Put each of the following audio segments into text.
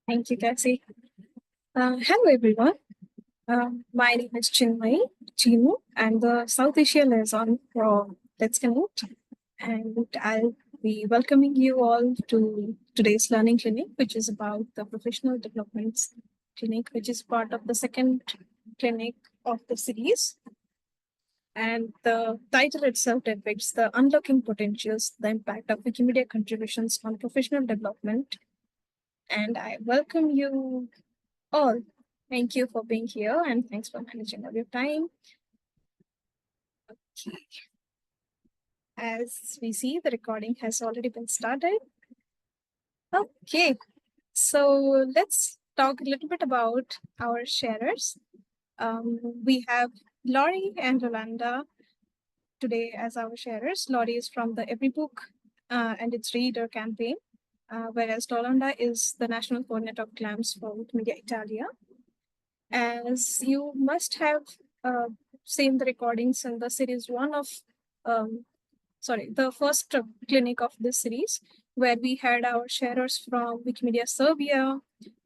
Thank you, Cassie. Hello, everyone. My name is Chinu, and the South Asia liaison for Let's Connect. And I'll be welcoming you all to today's learning clinic, which is about the professional developments clinic, which is part of the second clinic of the series. And the title itself depicts the unlocking potentials, the impact of Wikimedia contributions on professional development. And I welcome you all. Thank you for being here and thanks for managing of your time. Okay. As we see, the recording has already been started. Okay, so let's talk a little bit about our sharers. We have Laurie and Iolanda today as our sharers. Laurie is from the Every Book and its Reader campaign, whereas Iolanda is the National Coordinator of GLAMs for Wikimedia Italia. As you must have seen the recordings in the series one of, the first clinic of this series, where we had our sharers from Wikimedia Serbia.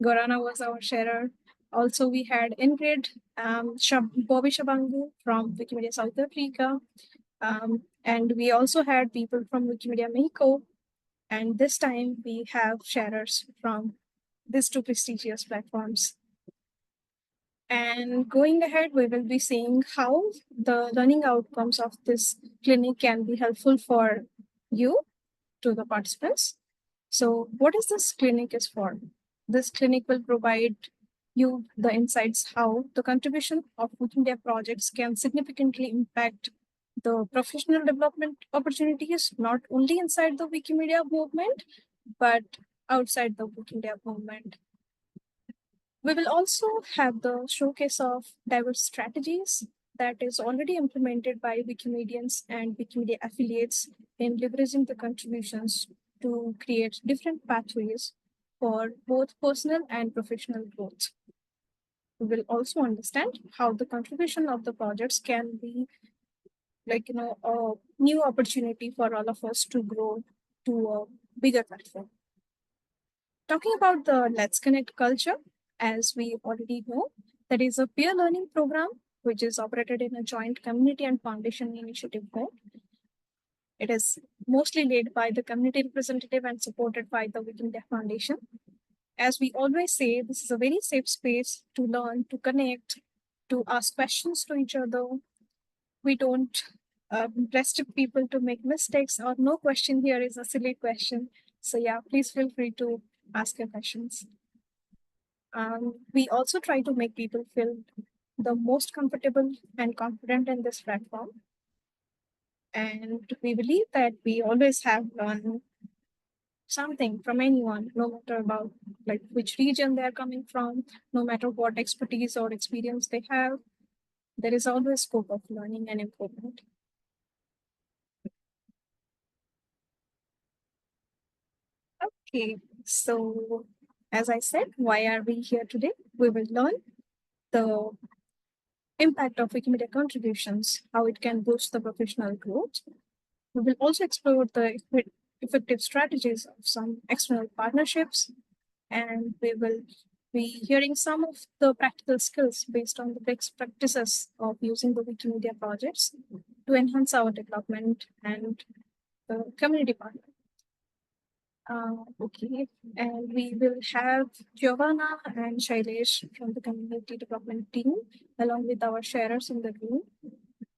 Gorana was our sharer. Also, we had Ingrid, Bobby Shabangu from Wikimedia South Africa. And we also had people from Wikimedia Mexico. And this time we have sharers from these two prestigious platforms. And going ahead, we will be seeing how the learning outcomes of this clinic can be helpful for you, to the participants. So what is this clinic is for? This clinic will provide you the insights how the contribution of Wikimedia projects can significantly impact the professional development opportunities, not only inside the Wikimedia movement, but outside the Wikimedia movement. We will also have the showcase of diverse strategies that is already implemented by Wikimedians and Wikimedia affiliates in leveraging the contributions to create different pathways for both personal and professional growth. We will also understand how the contribution of the projects can be a new opportunity for all of us to grow to a bigger platform. Talking about the Let's Connect culture, as we already know, that is a peer learning program which is operated in a joint community and foundation initiative mode. It is mostly led by the community representative and supported by the Wikimedia Foundation. As we always say, this is a very safe space to learn, to connect, to ask questions to each other. We don't restrict people to make mistakes, or no question here is a silly question. So yeah, please feel free to ask your questions. We also try to make people feel the most comfortable and confident in this platform. And we believe that we always have learned something from anyone, no matter about which region they're coming from, no matter what expertise or experience they have, there is always scope of learning and improvement. Okay, so as I said, why are we here today? We will learn the impact of Wikimedia contributions, how it can boost the professional growth. We will also explore the effective strategies of some external partnerships, and we will be hearing some of the practical skills based on the best practices of using the Wikimedia projects to enhance our development and the community partner. Okay, and we will have Giovanna and Shailesh from the community development team, along with our sharers in the room.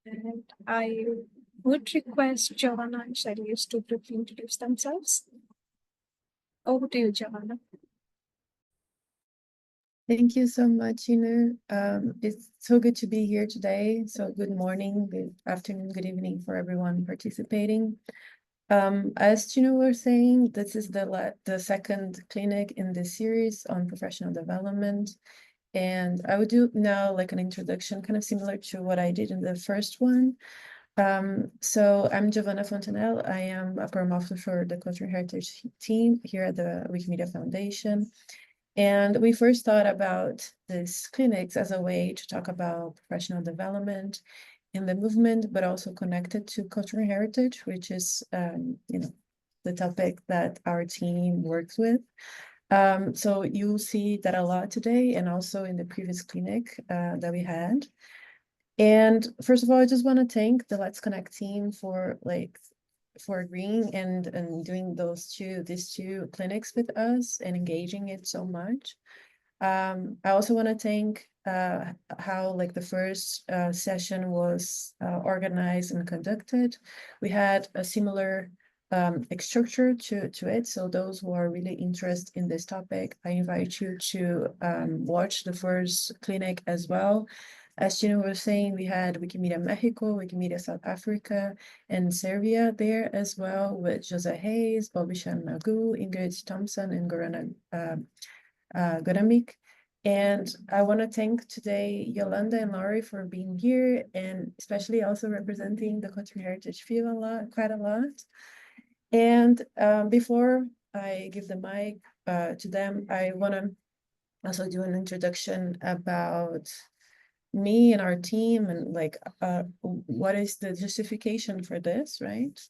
And I would request Giovanna and Shailesh to briefly introduce themselves. Over to you, Giovanna. Thank you so much, Inu. It's so good to be here today. So good morning, good afternoon, good evening for everyone participating. As Chino was saying, this is the second clinic in this series on professional development. And I would do now an introduction, kind of similar to what I did in the first one. So I'm Giovanna Fontanelle. I am a program officer for the Cultural Heritage team here at the Wikimedia Foundation. And we first thought about these clinics as a way to talk about professional development in the movement, but also connected to cultural heritage, which is, the topic that our team works with. So you'll see that a lot today and also in the previous clinic that we had. And first of all, I just want to thank the Let's Connect team for agreeing and doing these two clinics with us and engaging it so much. I also want to thank how the first session was organized and conducted. We had a similar structure to it. So those who are really interested in this topic, I invite you to watch the first clinic as well. As Gina was saying, we had Wikimedia Mexico, Wikimedia South Africa, and Serbia there as well, with Jose Hayes, Bobishan Nagu, Ingrid Thompson, and Gorana Godamik. And I want to thank today Iolanda and Laurie for being here, and especially also representing the Cultural Heritage field quite a lot. And before I give the mic to them, I want to also do an introduction about me and our team and what is the justification for this, right?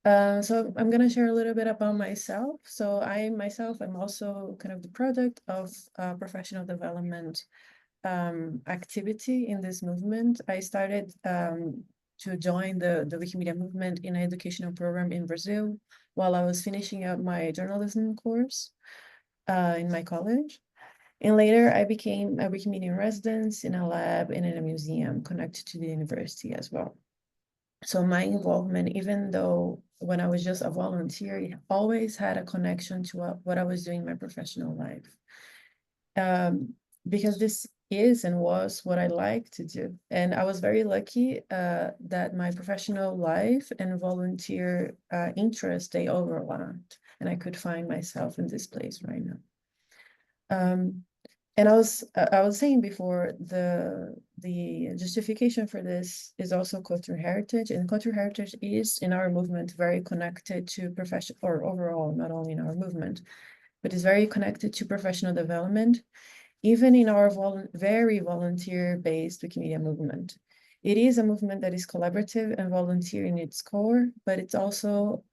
So I'm going to share a little bit about myself. So I'm also kind of the product of professional development activity in this movement. I started to join the Wikimedia movement in an educational program in Brazil while I was finishing up my journalism course in my college. And later I became a Wikimedia resident in a lab and in a museum connected to the university as well. So my involvement, even though when I was just a volunteer, always had a connection to what I was doing in my professional life. Because this is and was what I like to do. And I was very lucky that my professional life and volunteer interest, they overlapped, and I could find myself in this place right now. And I was saying before, the justification for this is also cultural heritage, and cultural heritage is in our movement very connected to profession, or overall, not only in our movement, but is very connected to professional development, even in our very volunteer-based Wikimedia movement. It is a movement that is collaborative and volunteer in its core, but it also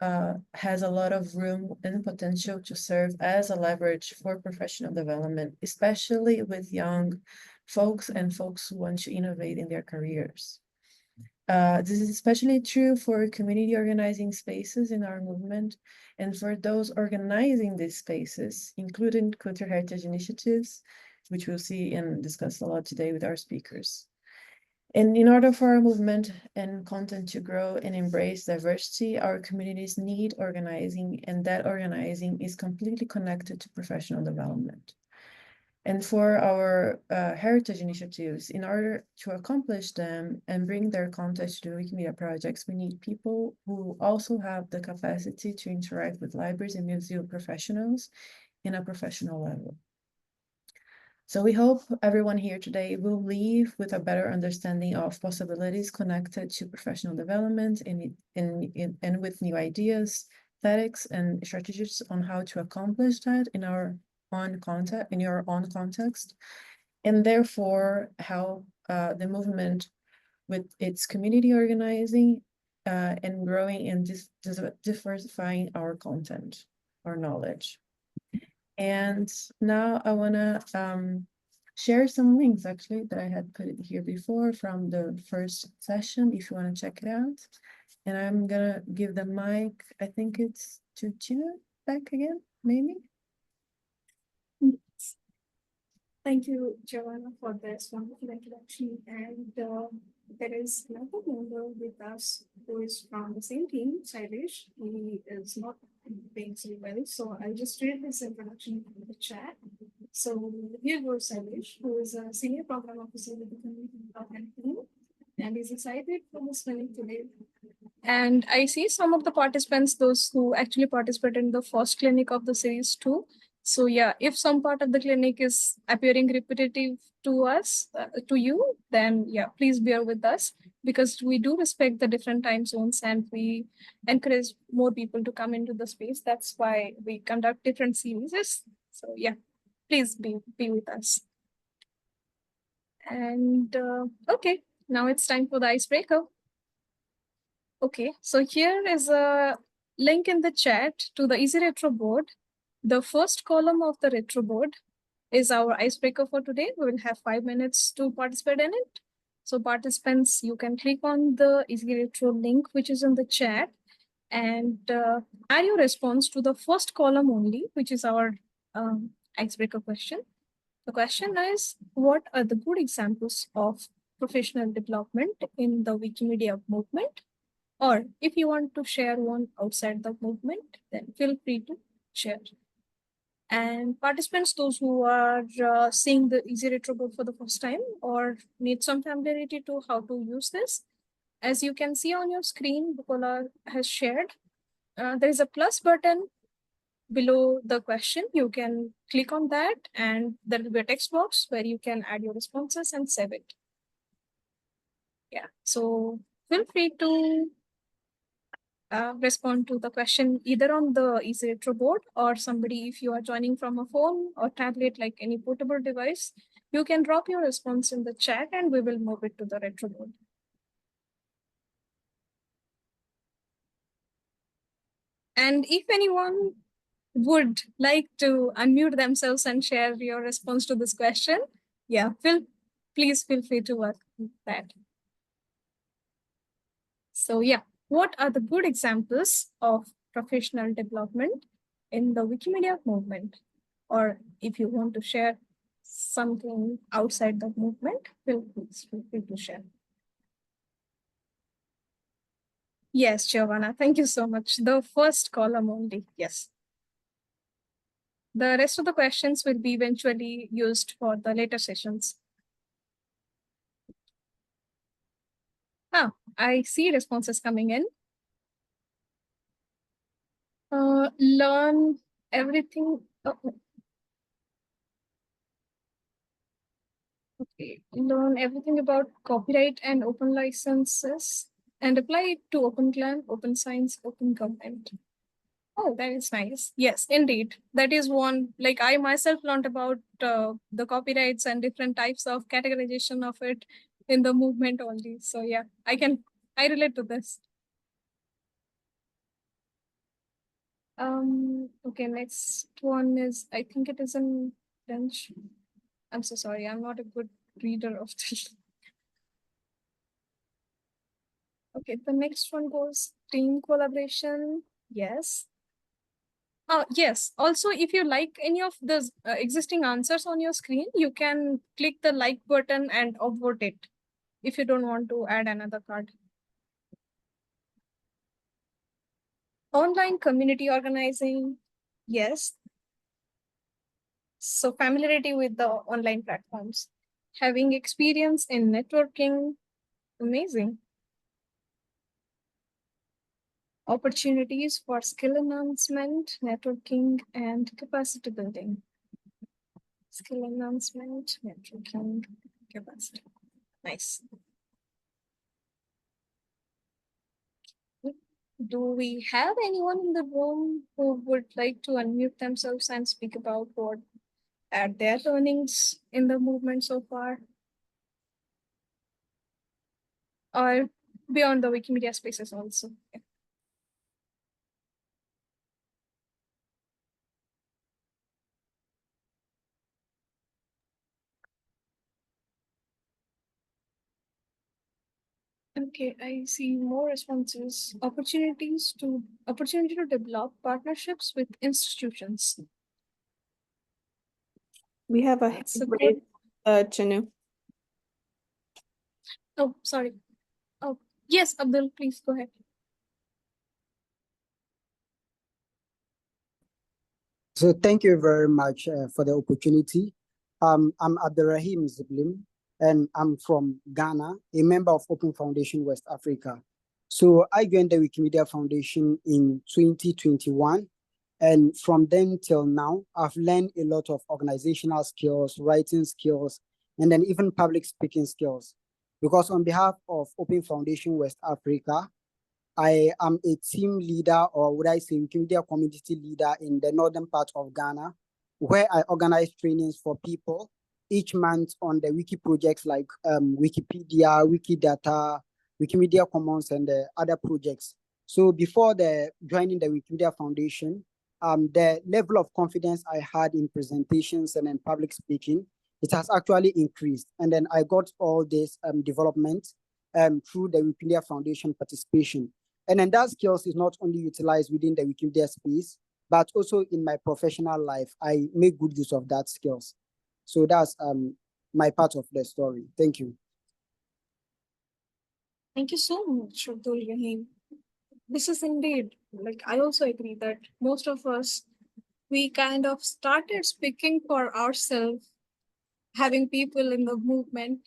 has a lot of room and potential to serve as a leverage for professional development, especially with young folks and folks who want to innovate in their careers. This is especially true for community organizing spaces in our movement and for those organizing these spaces, including cultural heritage initiatives, which we'll see and discuss a lot today with our speakers. And in order for our movement and content to grow and embrace diversity, our communities need organizing, and that organizing is completely connected to professional development. And for our heritage initiatives, in order to accomplish them and bring their content to the Wikimedia projects, we need people who also have the capacity to interact with libraries and museum professionals in a professional level. So we hope everyone here today will leave with a better understanding of possibilities connected to professional development and with new ideas, tactics, and strategies on how to accomplish that in your own context, and therefore how the movement with its community organizing and growing and diversifying our content, our knowledge. And now I want to share some links actually that I had put here before from the first session, if you want to check it out. And I'm gonna give the mic, I think it's to Gina back again, maybe. Thank you, Joanna, for this wonderful introduction. And there is another member with us who is from the same team, Sailesh. He is not doing so well, so I'll just read his introduction in the chat. So here goes Sailesh, who is a senior program officer with the community development team, and he's excited for this clinic today. And I see some of the participants, those who actually participated in the first clinic of the series too. So yeah, if some part of the clinic is appearing repetitive to us, to you, then yeah, please bear with us, because we do respect the different time zones and we encourage more people to come into the space. That's why we conduct different series. So yeah, please be with us. And okay, now it's time for the icebreaker. Okay, so here is a link in the chat to the Easy Retro board. The first column of the retro board is our icebreaker for today. We will have 5 minutes to participate in it. So participants, you can click on the Easy Retro link, which is in the chat, and add your response to the first column only, which is our icebreaker question. The question is, what are the good examples of professional development in the Wikimedia movement? Or if you want to share one outside the movement, then feel free to share. And participants, those who are seeing the Easy Retro board for the first time or need some familiarity to how to use this, as you can see on your screen, Bukola has shared, there is a plus button below the question. You can click on that and there will be a text box where you can add your responses and save it. Yeah, so feel free to respond to the question either on the Easy Retro board, or somebody, if you are joining from a phone or tablet, like any portable device, you can drop your response in the chat and we will move it to the retro board. And if anyone would like to unmute themselves and share your response to this question, yeah, please feel free to work with that. So yeah, what are the good examples of professional development in the Wikimedia movement? Or if you want to share something outside the movement, feel free to share. Yes, Giovanna, thank you so much. The first column only, yes. The rest of the questions will be eventually used for the later sessions. I see responses coming in. Learn everything. Okay, learn everything about copyright and open licenses and apply it to Open GLAM, Open Science, Open Government. Oh, that is nice. Yes, indeed. That is one, like I myself learned about the copyrights and different types of categorization of it in the movement only. So yeah, I relate to this. Okay, next one is, I think it is in French. I'm so sorry, I'm not a good reader of this. Okay, the next one goes team collaboration. Yes. Yes. Also, if you like any of the existing answers on your screen, you can click the like button and upvote it if you don't want to add another card. Online community organizing. Yes. So familiarity with the online platforms. Having experience in networking. Amazing. Opportunities for skill enhancement, networking, and capacity building. Skill enhancement, networking, capacity. Nice. Do we have anyone in the room who would like to unmute themselves and speak about what are their learnings in the movement so far? Or beyond the Wikimedia spaces also? Yeah. Okay, I see more responses. Opportunity to develop partnerships with institutions. We have a That's a hand raised, Chanu. Oh, sorry. Oh, yes, Abdul, please go ahead. So thank you very much for the opportunity. I'm Abdurrahim Ziblim, and I'm from Ghana, a member of Open Foundation West Africa. So I joined the Wikimedia Foundation in 2021, and from then till now, I've learned a lot of organizational skills, writing skills, and then even public speaking skills. Because on behalf of Open Foundation West Africa, I am a team leader, or would I say Wikimedia community leader in the northern part of Ghana, where I organize trainings for people each month on the wiki projects like Wikipedia, Wikidata, Wikimedia Commons, and other projects. So before joining the Wikimedia Foundation, the level of confidence I had in presentations and in public speaking, it has actually increased. And then I got all this development through the Wikimedia Foundation participation. And then that skills is not only utilized within the Wikimedia space, but also in my professional life. I make good use of that skills. So that's my part of the story. Thank you. Thank you so much, Abdul Rahim. This is indeed, like, I also agree that most of us, we kind of started speaking for ourselves, having people in the movement.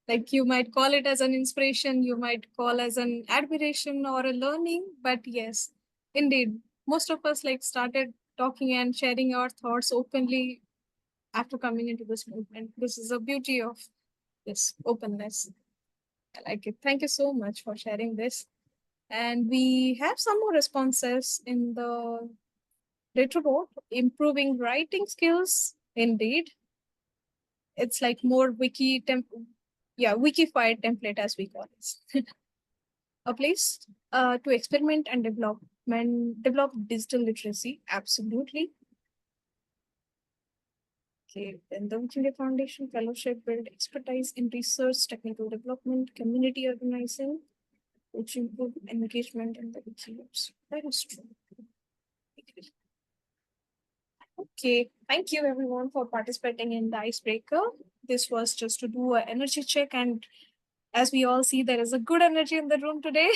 Like, you might call it as an inspiration, you might call as an admiration or a learning, but yes, indeed, most of us like started talking and sharing our thoughts openly after coming into this movement. This is the beauty of this openness. I like it. Thank you so much for sharing this. And we have some more responses in the retro board. Improving writing skills, indeed. It's like more wikified template, as we call it. A place to experiment and develop digital literacy. Absolutely. Okay, then the Wikimedia Foundation Fellowship build expertise in research, technical development, community organizing, which improve engagement in the Wikiverse. That is true. Okay, thank you everyone for participating in the icebreaker. This was just to do an energy check, and as we all see, there is a good energy in the room today.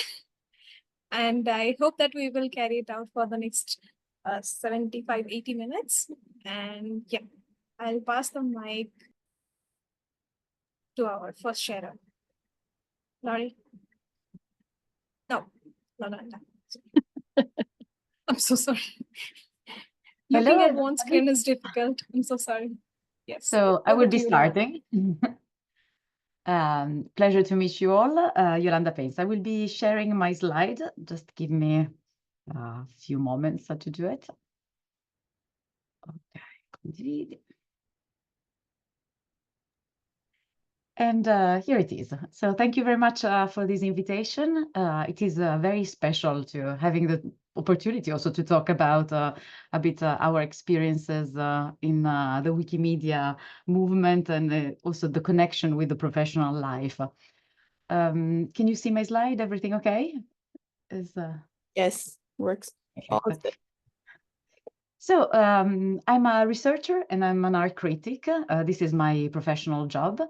And I hope that we will carry it out for the next 75, 80 minutes. And yeah, I'll pass the mic to our first sharer. Laurie? No, no. I'm so sorry. Looking at one screen is difficult. I'm so sorry. Yes. So I over will to be you, Laurie. starting. Pleasure to meet you all. Iolanda Pensa. I will be sharing my slide. Just give me a few moments to do it. Okay, condividi. And here it is. So thank you very much for this invitation. It is very special to having the opportunity also to talk about a bit our experiences in the Wikimedia movement and also the connection with the professional life. Can you see my slide? Everything okay? Yes, works. All is good. So I'm a researcher and I'm an art critic. This is my professional job.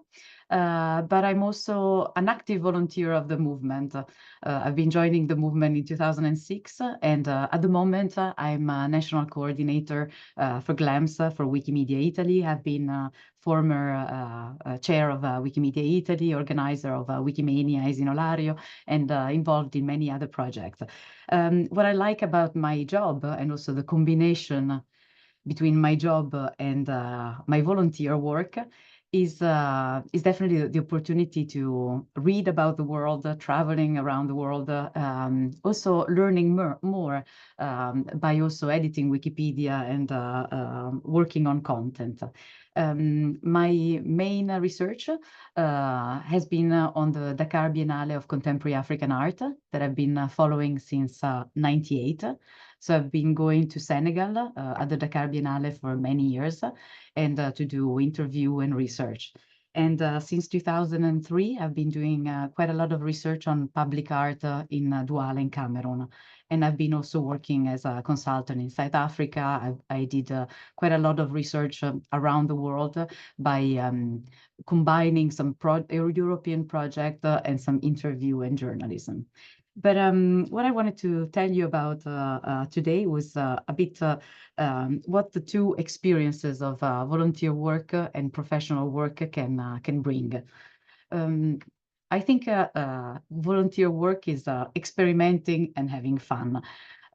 But I'm also an active volunteer of the movement. I've been joining the movement in 2006, and at the moment I'm a national coordinator for GLAMs for Wikimedia Italy. I've been former chair of Wikimedia Italy, organizer of Wikimania as in Olario, and involved in many other projects. What I like about my job and also the combination between my job and my volunteer work is definitely the opportunity to read about the world, traveling around the world, also learning more by also editing Wikipedia and working on content. My main research has been on the Dakar Biennale of Contemporary African Art that I've been following since '98. So I've been going to Senegal at the Dakar Biennale for many years and to do interview and research. And since 2003, I've been doing quite a lot of research on public art in Douala in Cameroon. And I've been also working as a consultant in South Africa. I did quite a lot of research around the world by combining some European project and some interview and journalism. But what I wanted to tell you about today was a bit what the two experiences of volunteer work and professional work can bring. I think volunteer work is experimenting and having fun.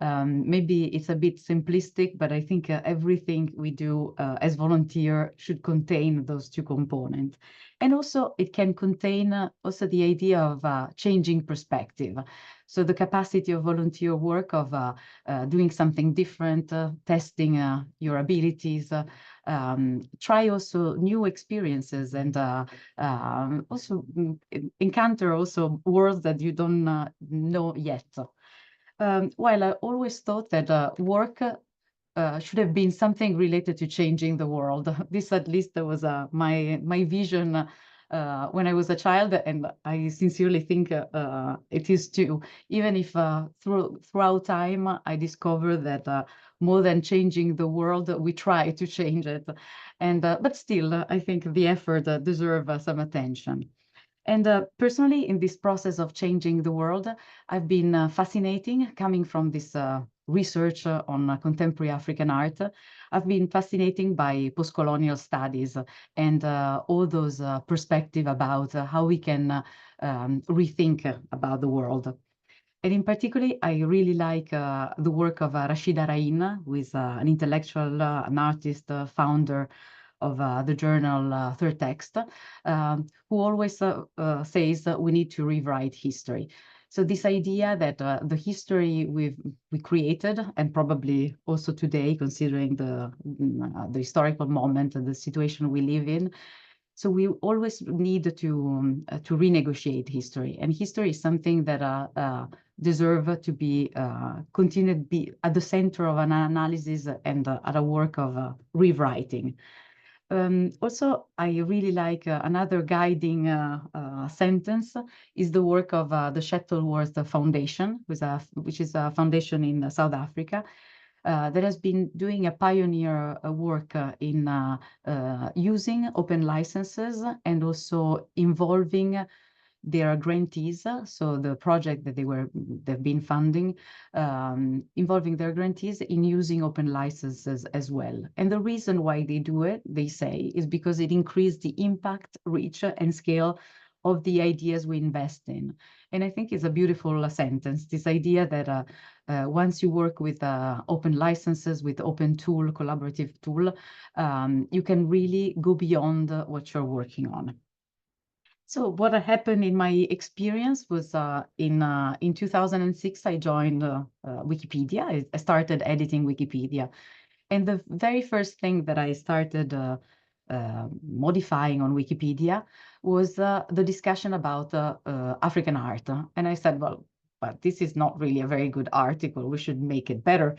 Maybe it's a bit simplistic, but I think everything we do as volunteer should contain those two components. And also it can contain also the idea of changing perspective. So the capacity of volunteer work of doing something different, testing your abilities, try also new experiences and also encounter also worlds that you don't know yet. While I always thought that work should have been something related to changing the world. This at least was my vision when I was a child, and I sincerely think it is too. Even if throughout time I discovered that more than changing the world, we try to change it, and but still, I think the effort deserves some attention. And personally, in this process of changing the world, I've been fascinating coming from this research on contemporary African art. I've been fascinating by post-colonial studies and all those perspectives about how we can rethink about the world. And in particular, I really like the work of Rashida Rain, who is an intellectual, an artist, founder of the journal Third Text, who always says that we need to rewrite history. So this idea that the history we created, and probably also today, considering the historical moment and the situation we live in, so we always need to renegotiate history, and history is something that deserve to be continued to be at the center of an analysis and at a work of rewriting. Also, I really like another guiding sentence is the work of the Shuttleworth Foundation, which is a foundation in South Africa that has been doing a pioneer work in using open licenses and also involving their grantees, so the project that they've been funding, involving their grantees in using open licenses as well. And the reason why they do it, they say, is because it increased the impact, reach, and scale of the ideas we invest in. And I think it's a beautiful sentence, this idea that once you work with open licenses, with open tool, collaborative tool, you can really go beyond what you're working on. So what happened in my experience was in 2006, I joined Wikipedia. I started editing Wikipedia. And the very first thing that I started modifying on Wikipedia was the discussion about African art. And I said, well, but this is not really a very good article. We should make it better.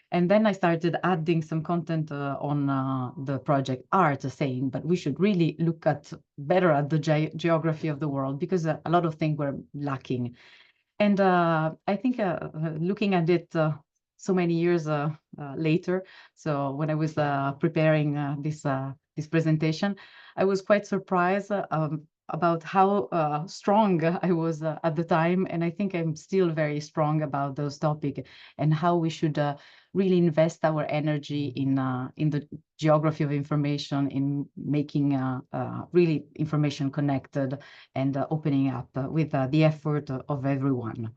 And then I started adding some content on the project art, saying, but we should really look at better at the geography of the world, because a lot of things were lacking. And I think looking at it so many years later, so when I was preparing this presentation, I was quite surprised about how strong I was at the time. And I think I'm still very strong about those topics and how we should really invest our energy in the geography of information, in making really information connected and opening up with the effort of everyone.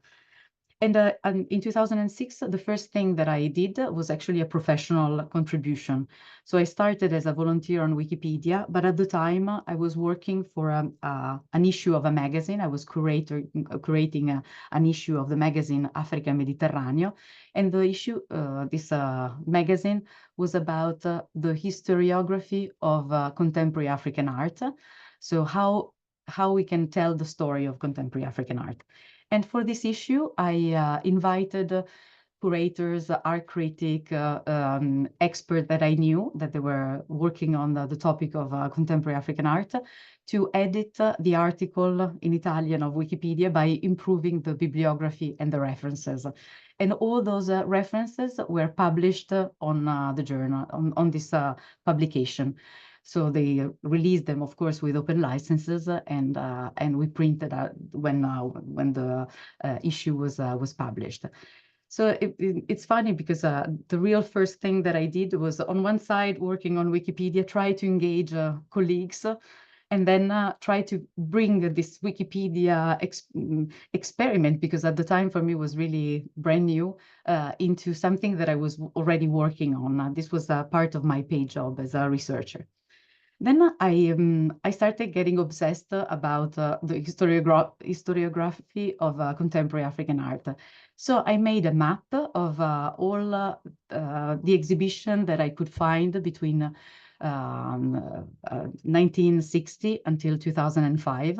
And in 2006, the first thing that I did was actually a professional contribution. So I started as a volunteer on Wikipedia, but at the time I was working for an issue of a magazine. I was curating an issue of the magazine Africa Mediterraneo. And the issue, this magazine was about the historiography of contemporary African art. So how we can tell the story of contemporary African art. And for this issue, I invited curators, art critic, experts that I knew that they were working on the topic of contemporary African art to edit the article in Italian of Wikipedia by improving the bibliography and the references. And all those references were published on the journal, on this publication. So they released them, of course, with open licenses, and we printed out when the issue was published. So it's funny because the real first thing that I did was, on one side, working on Wikipedia, try to engage colleagues, and then try to bring this Wikipedia experiment, because at the time for me was really brand new, into something that I was already working on. This was part of my paid job as a researcher. Then I started getting obsessed about the historiography of contemporary African art. So I made a map of all the exhibition that I could find between 1960 until 2005,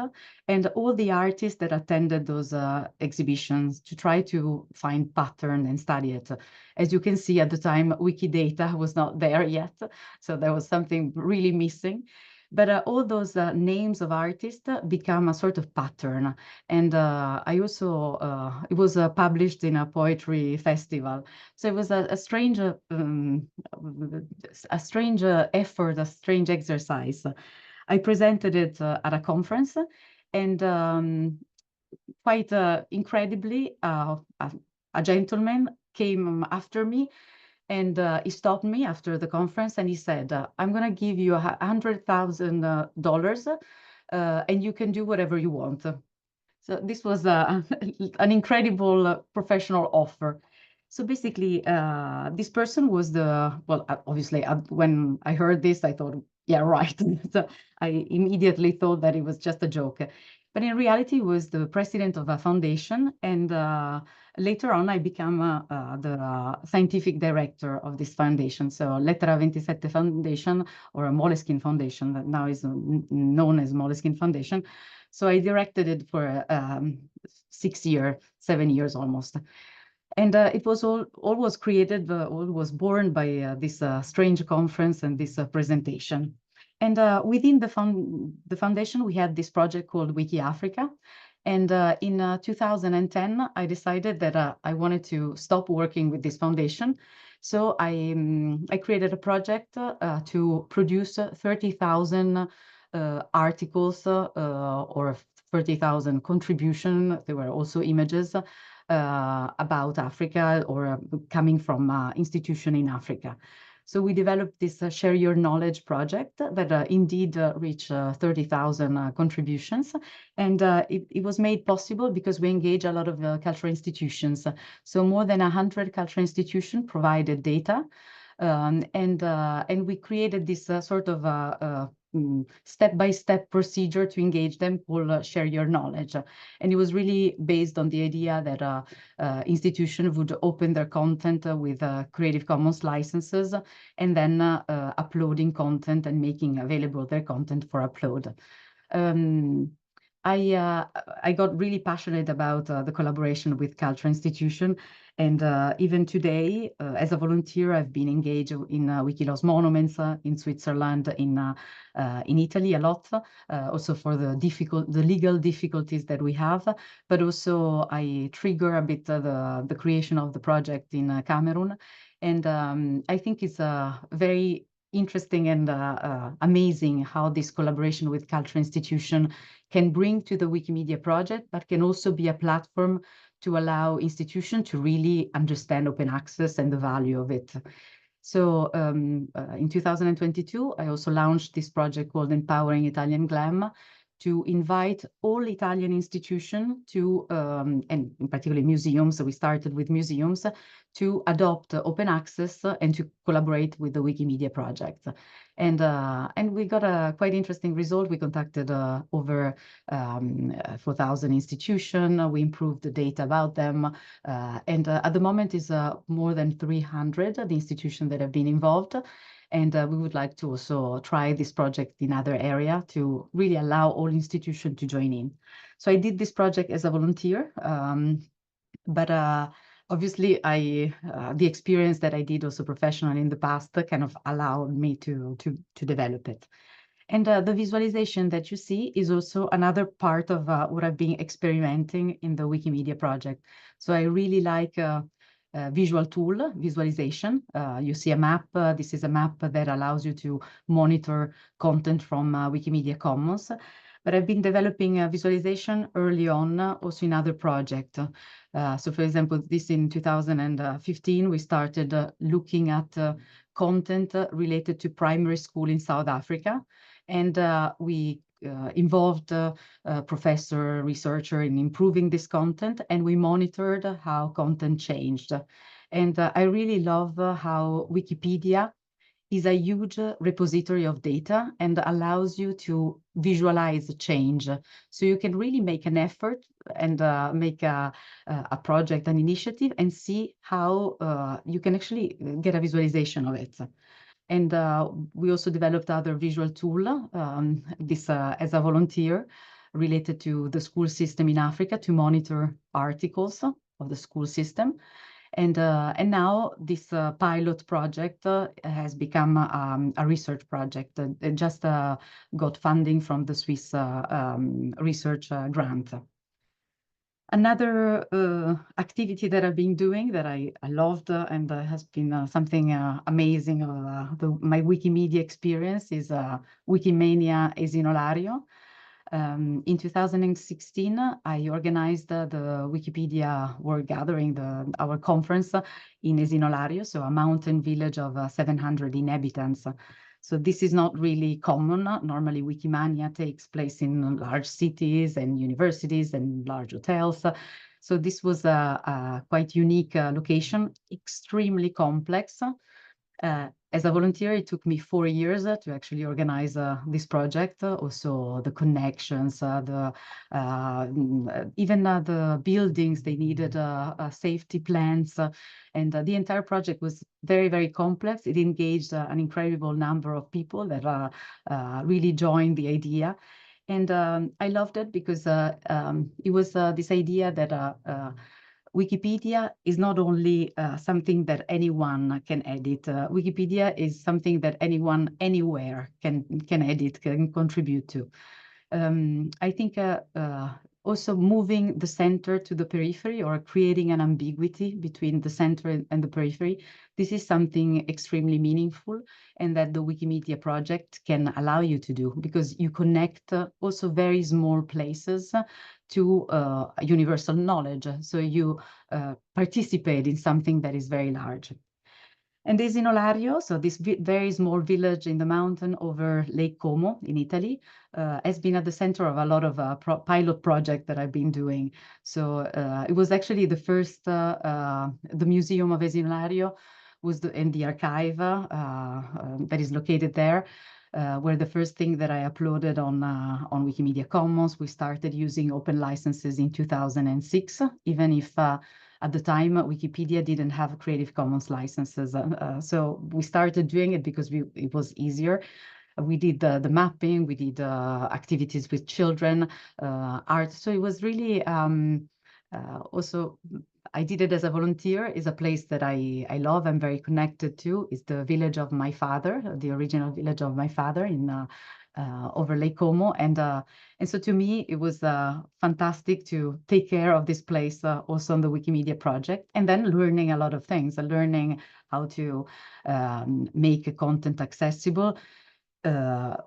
and all the artists that attended those exhibitions to try to find pattern and study it. As you can see, at the time, Wikidata was not there yet, so there was something really missing. But all those names of artists become a sort of pattern. And I also, it was published in a poetry festival. So it was a strange effort, a strange exercise. I presented it at a conference, and quite incredibly, a gentleman came after me, and he stopped me after the conference, and he said, I'm going to give you $100,000 and you can do whatever you want. So this was an incredible professional offer. So basically, this person was obviously, when I heard this, I thought, yeah, right. So I immediately thought that it was just a joke. But in reality, he was the president of a foundation, and later on, I became the scientific director of this foundation. So Lettera 27 Foundation, or a Moleskine Foundation, that now is known as Moleskine Foundation. So I directed it for 6 years, 7 years almost. And it was all was created, all was born by this strange conference and this presentation. And within the foundation, we had this project called Wiki Africa. And in 2010, I decided that I wanted to stop working with this foundation. So I created a project to produce 30,000 articles or 30,000 contributions. There were also images about Africa or coming from institution in Africa. So we developed this Share Your Knowledge project that indeed reached 30,000 contributions. And it was made possible because we engage a lot of cultural institutions. So more than 100 cultural institutions provided data. And we created this sort of step-by-step procedure to engage them called Share Your Knowledge. And it was really based on the idea that institutions would open their content with Creative Commons licenses and then uploading content and making available their content for upload. I got really passionate about the collaboration with cultural institutions. And even today, as a volunteer, I've been engaged in Wikilove's monuments in Switzerland, in Italy a lot, also for the legal difficulties that we have. But also I trigger a bit the creation of the project in Cameroon. And I think it's very interesting and amazing how this collaboration with cultural institution can bring to the Wikimedia project, but can also be a platform to allow institutions to really understand open access and the value of it. So in 2022, I also launched this project called Empowering Italian GLAM to invite all Italian institutions to, and in particular museums, so we started with museums, to adopt open access and to collaborate with the Wikimedia project. And we got a quite interesting result. We contacted over 4,000 institutions. We improved the data about them. And at the moment is more than 300, the institutions that have been involved. And we would like to also try this project in other areas to really allow all institutions to join in. So I did this project as a volunteer, but obviously the experience that I did also professionally in the past kind of allowed me to develop it. And the visualization that you see is also another part of what I've been experimenting in the Wikimedia project. So I really like visual tool visualization. You see a map. This is a map that allows you to monitor content from Wikimedia Commons. But I've been developing visualization early on, also in other projects. So for example, this in 2015, we started looking at content related to primary school in South Africa. And we involved a professor, researcher in improving this content, and we monitored how content changed. And I really love how Wikipedia is a huge repository of data and allows you to visualize change. So you can really make an effort and make a project, an initiative, and see how you can actually get a visualization of it. And we also developed other visual tool, as a volunteer related to the school system in Africa to monitor articles of the school system. And now this pilot project has become a research project. It just got funding from the Swiss research grant. Another activity that I've been doing that I loved and has been something amazing of my Wikimedia experience is Wikimedia Esinolario. In 2016, I organized the Wikipedia World Gathering, our conference in Esinolario, so a mountain village of 700 inhabitants. So this is not really common. Normally, Wikimania takes place in large cities and universities and large hotels. So this was a quite unique location, extremely complex. As a volunteer, it took me 4 years to actually organize this project. Also, the connections, even the buildings, they needed safety plans. And the entire project was very, very complex. It engaged an incredible number of people that really joined the idea. And I loved it because it was this idea that Wikipedia is not only something that anyone can edit. Wikipedia is something that anyone, anywhere can edit, can contribute to. I think also moving the center to the periphery or creating an ambiguity between the center and the periphery, this is something extremely meaningful and that the Wikimedia project can allow you to do because you connect also very small places to universal knowledge. So you participate in something that is very large. And Esinolario, so this very small village in the mountain over Lake Como in Italy, has been at the center of a lot of pilot projects that I've been doing. So it was actually the first, the Museum of Esinolario was in the archive that is located there. Were the first thing that I uploaded on Wikimedia Commons. We started using open licenses in 2006, even if at the time, Wikipedia didn't have Creative Commons licenses. So we started doing it because it was easier. We did the mapping, we did activities with children, art. So it was really also, I did it as a volunteer. It's a place that I love, I'm very connected to. It's the village of my father, the original village of my father in over Lake Como. And so to me, it was fantastic to take care of this place also on the Wikimedia project, and then learning a lot of things, learning how to make content accessible.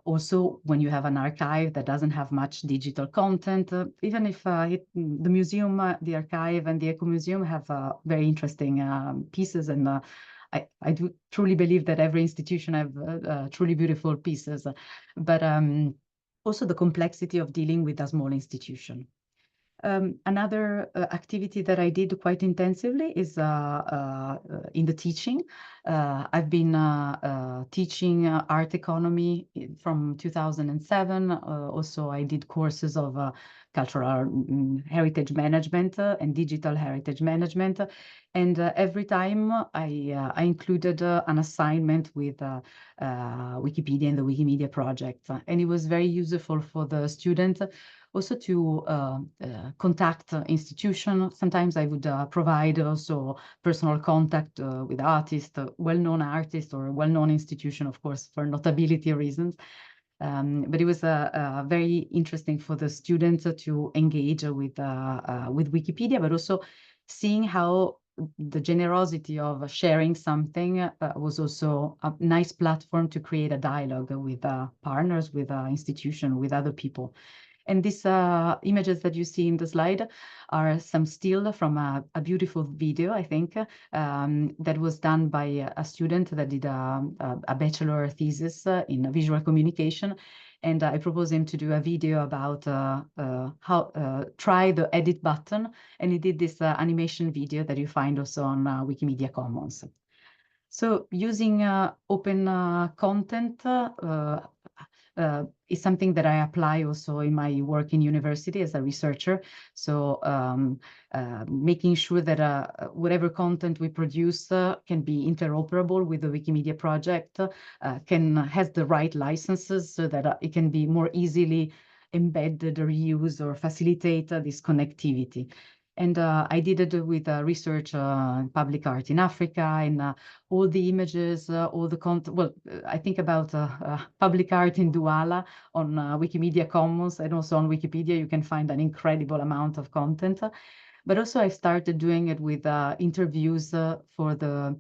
Also, when you have an archive that doesn't have much digital content, even if the museum, the archive and the Eco Museum have very interesting pieces, and I do truly believe that every institution have truly beautiful pieces, but also the complexity of dealing with a small institution. Another activity that I did quite intensively is in the teaching. I've been teaching art economy from 2007. Also, I did courses of cultural heritage management and digital heritage management. And every time I included an assignment with Wikipedia and the Wikimedia project. And it was very useful for the students also to contact institutions. Sometimes I would provide also personal contact with artists, well-known artists or well-known institution, of course, for notability reasons. But it was very interesting for the students to engage with Wikipedia, but also seeing how the generosity of sharing something was also a nice platform to create a dialogue with partners, with institutions, with other people. And these images that you see in the slide are some still from a beautiful video, I think, that was done by a student that did a bachelor thesis in visual communication. And I proposed him to do a video about how try the edit button. And he did this animation video that you find also on Wikimedia Commons. So using open content, is something that I apply also in my work in university as a researcher. So making sure that whatever content we produce can be interoperable with the Wikimedia project, has the right licenses so that it can be more easily embedded or used or facilitate this connectivity. And I did it with research in public art in Africa, and all the images, all the content. Well, I think about public art in Douala on Wikimedia Commons, and also on Wikipedia, you can find an incredible amount of content. But also I started doing it with interviews for the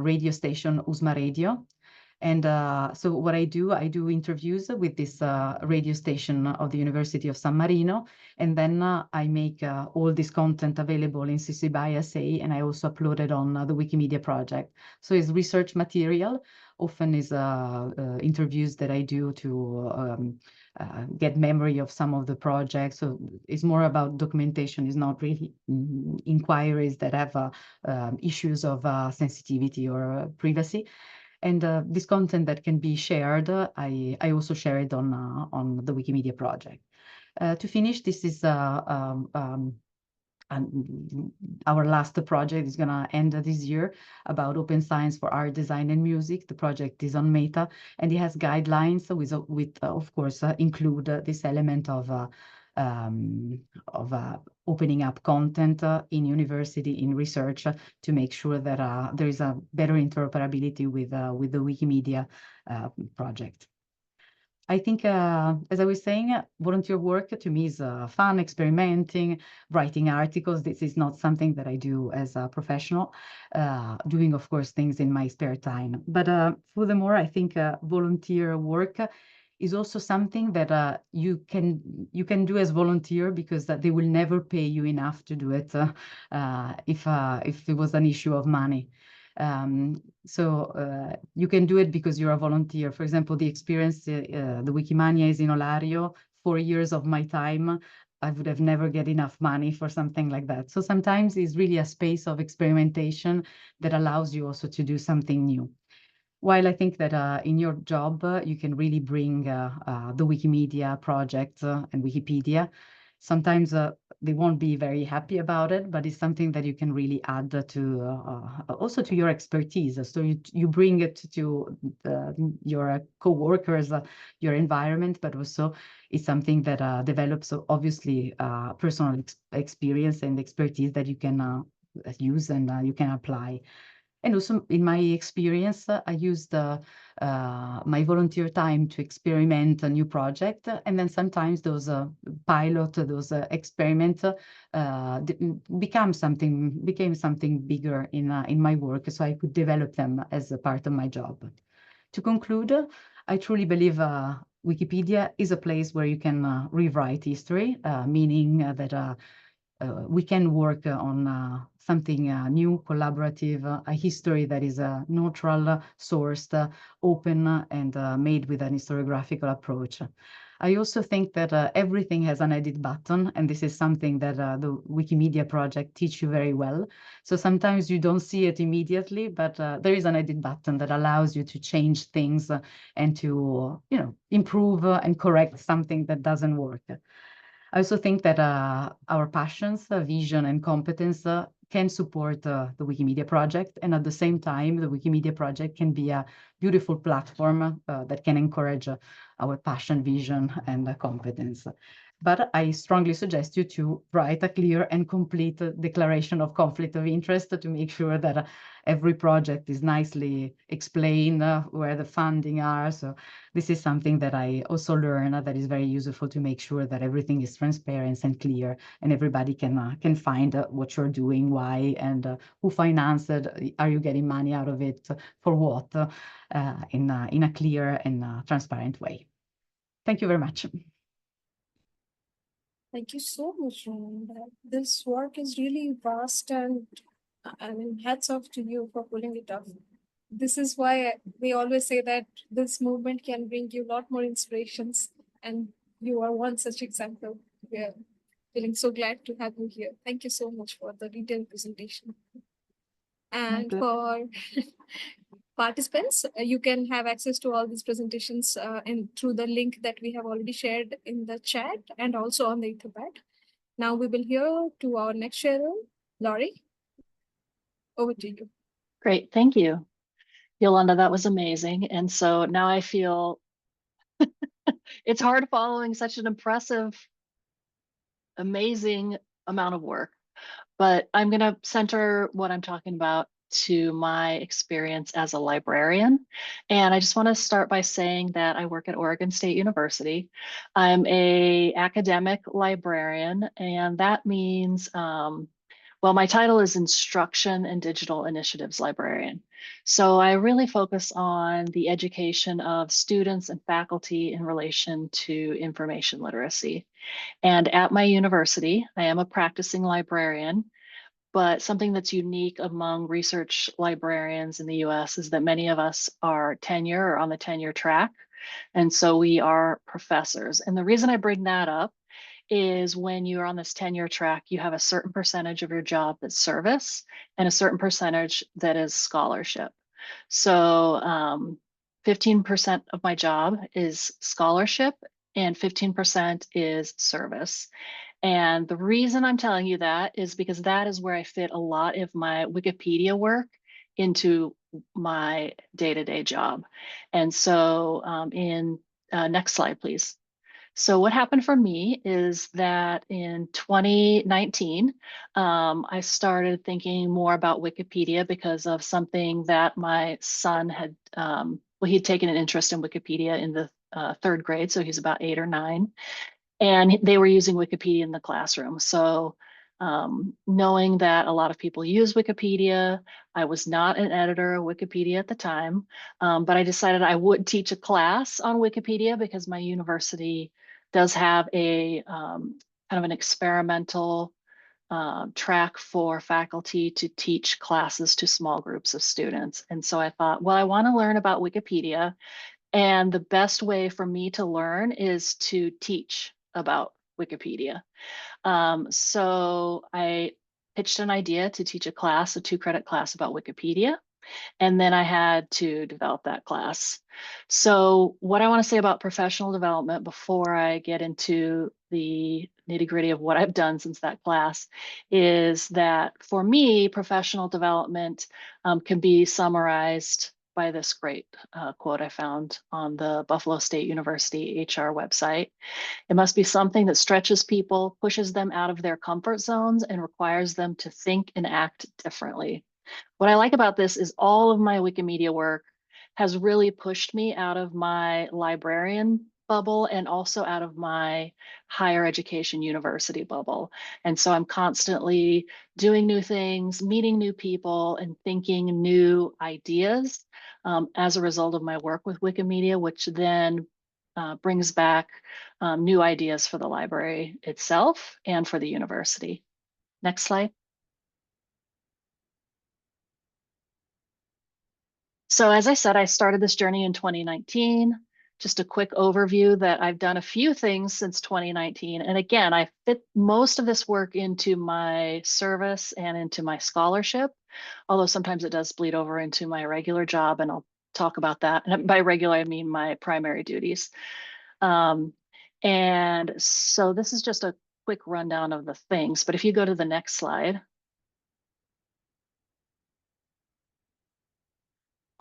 radio station Usma Radio. And so what I do interviews with this radio station of the University of San Marino, and then I make all this content available in CC BY SA, and I also upload it on the Wikimedia project. So it's research material, often is interviews that I do to get memory of some of the projects. So it's more about documentation, it's not really inquiries that have issues of sensitivity or privacy. And this content that can be shared, I also share it on the Wikimedia project. To finish, this is our last project is going to end this year about open science for art, design, and music. The project is on Meta, and it has guidelines with of course, include this element of opening up content in university, in research, to make sure that there is a better interoperability with the Wikimedia project. I think, as I was saying, volunteer work to me is fun, experimenting, writing articles. This is not something that I do as a professional, doing, of course, things in my spare time. But furthermore, I think volunteer work is also something that you can do as volunteer, because they will never pay you enough to do it if there was an issue of money. So you can do it because you're a volunteer. For example, the experience, the Wikimania is in Olario. 4 years of my time, I would have never get enough money for something like that. So sometimes it's really a space of experimentation that allows you also to do something new. While I think that in your job, you can really bring the Wikimedia project and Wikipedia. Sometimes they won't be very happy about it, but it's something that you can really add to also to your expertise. So you bring it to your co-workers, your environment, but also it's something that develops obviously personal experience and expertise that you can use and you can apply. And also, in my experience, I used my volunteer time to experiment a new project, and then sometimes those pilot, those experiments became something bigger in my work, so I could develop them as a part of my job. To conclude, I truly believe Wikipedia is a place where you can rewrite history, meaning that we can work on something new, collaborative, a history that is neutral, sourced, open, and made with an historiographical approach. I also think that everything has an edit button, and this is something that the Wikimedia project teach you very well. So sometimes you don't see it immediately, but there is an edit button that allows you to change things and to, improve and correct something that doesn't work. I also think that our passions, vision, and competence can support the Wikimedia project, and at the same time, the Wikimedia project can be a beautiful platform that can encourage our passion, vision, and competence. But I strongly suggest you to write a clear and complete declaration of conflict of interest to make sure that every project is nicely explained, where the funding are. So this is something that I also learn that is very useful to make sure that everything is transparent and clear, and everybody can find what you're doing, why, and who financed it. Are you getting money out of it? For what? In a clear and transparent way. Thank you very much. Thank you so much, Iolanda. This work is really vast, and I mean, hats off to you for pulling it off. This is why we always say that this movement can bring you a lot more inspirations, and you are one such example. We are feeling so glad to have you here. Thank you so much for the detailed presentation. And for participants, you can have access to all these presentations through the link that we have already shared in the chat and also on the Etherpad. Now we will hear to our next sharer, Laurie. Over to you. Great, thank you, Yolanda. That was amazing. And so now I feel it's hard following such an impressive, amazing amount of work. But I'm going to center what I'm talking about to my experience as a librarian. And I just want to start by saying that I work at Oregon State University. I'm an academic librarian, and that means, well, my title is Instruction and Digital Initiatives Librarian. So I really focus on the education of students and faculty in relation to information literacy. And at my university, I am a practicing librarian, but something that's unique among research librarians in the US is that many of us are tenure or on the tenure track. And so we are professors. And the reason I bring that up is when you're on this tenure track, you have a certain percentage of your job that's service and a certain percentage that is scholarship. So 15% of my job is scholarship and 15% is service. And the reason I'm telling you that is because that is where I fit a lot of my Wikipedia work into my day-to-day job. And so next slide, please. So what happened for me is that in 2019, I started thinking more about Wikipedia because of something that my son had, well, he'd taken an interest in Wikipedia in the third grade, so he's about 8 or 9. And they were using Wikipedia in the classroom. So knowing that a lot of people use Wikipedia, I was not an editor of Wikipedia at the time, but I decided I would teach a class on Wikipedia because my university does have a kind of an experimental track for faculty to teach classes to small groups of students. And so I thought, well, I want to learn about Wikipedia. And the best way for me to learn is to teach about Wikipedia. So I pitched an idea to teach a class, a 2-credit class about Wikipedia. And then I had to develop that class. So what I want to say about professional development before I get into the nitty-gritty of what I've done since that class is that for me, professional development can be summarized by this great quote I found on the Buffalo State University HR website. It must be something that stretches people, pushes them out of their comfort zones, and requires them to think and act differently. What I like about this is all of my Wikimedia work has really pushed me out of my librarian bubble and also out of my higher education university bubble. And so I'm constantly doing new things, meeting new people, and thinking new ideas as a result of my work with Wikimedia, which then brings back new ideas for the library itself and for the university. Next slide. So as I said, I started this journey in 2019. Just a quick overview that I've done a few things since 2019. And again, I fit most of this work into my service and into my scholarship, although sometimes it does bleed over into my regular job, and I'll talk about that. And by regular, I mean my primary duties. And so this is just a quick rundown of the things, but if you go to the next slide,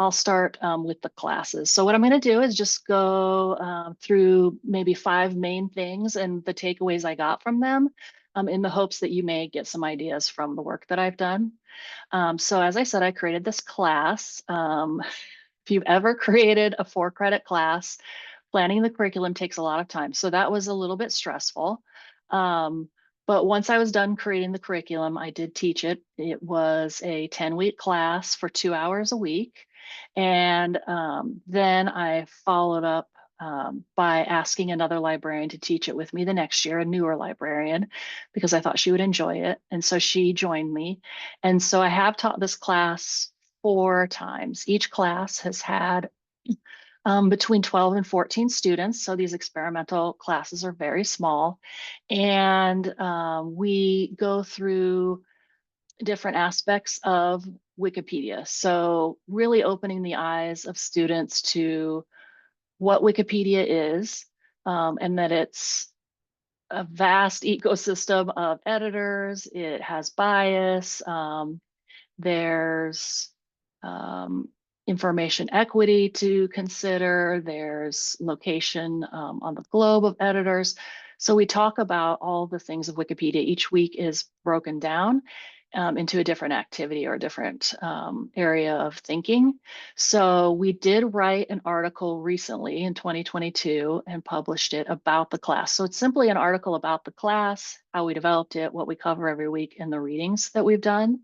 I'll start with the classes. So what I'm going to do is just go through maybe 5 main things and the takeaways I got from them in the hopes that you may get some ideas from the work that I've done. So as I said, I created this class. If you've ever created a 4-credit class, planning the curriculum takes a lot of time. So that was a little bit stressful. But once I was done creating the curriculum, I did teach it. It was a 10-week class for 2 hours a week. And then I followed up by asking another librarian to teach it with me the next year, a newer librarian, because I thought she would enjoy it. And so she joined me. And so I have taught this class 4 times. Each class has had between 12 and 14 students. So these experimental classes are very small. And we go through different aspects of Wikipedia. So really opening the eyes of students to what Wikipedia is, and that it's a vast ecosystem of editors. It has bias. There's information equity to consider. There's location on the globe of editors. So we talk about all the things of Wikipedia. Each week is broken down into a different activity or a different area of thinking. So we did write an article recently in 2022 and published it about the class. So it's simply an article about the class, how we developed it, what we cover every week, and the readings that we've done.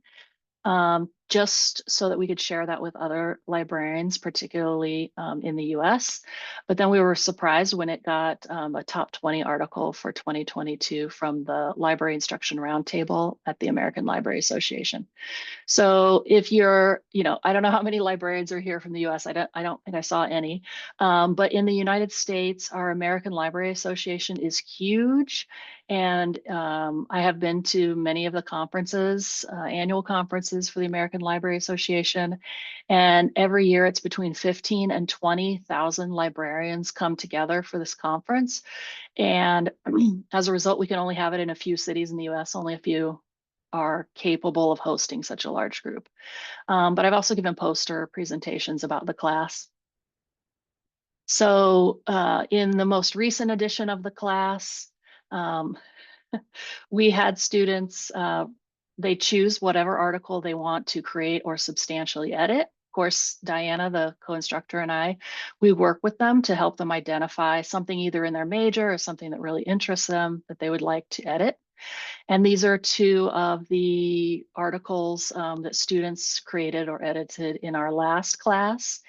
Just so that we could share that with other librarians, particularly in the US. But then we were surprised when it got a top 20 article for 2022 from the Library Instruction Roundtable at the American Library Association. So if you're, I don't know how many librarians are here from the US. I don't think I saw any. But in the United States, our American Library Association is huge. And I have been to many of the conferences, annual conferences for the American Library Association. And every year it's between 15 and 20,000 librarians come together for this conference. And as a result, we can only have it in a few cities in the US, only a few are capable of hosting such a large group. But I've also given poster presentations about the class. So in the most recent edition of the class, we had students, they choose whatever article they want to create or substantially edit. Of course, Diana, the co-instructor, and I, we work with them to help them identify something either in their major or something that really interests them that they would like to edit. And these are two of the articles that students created or edited in our last class.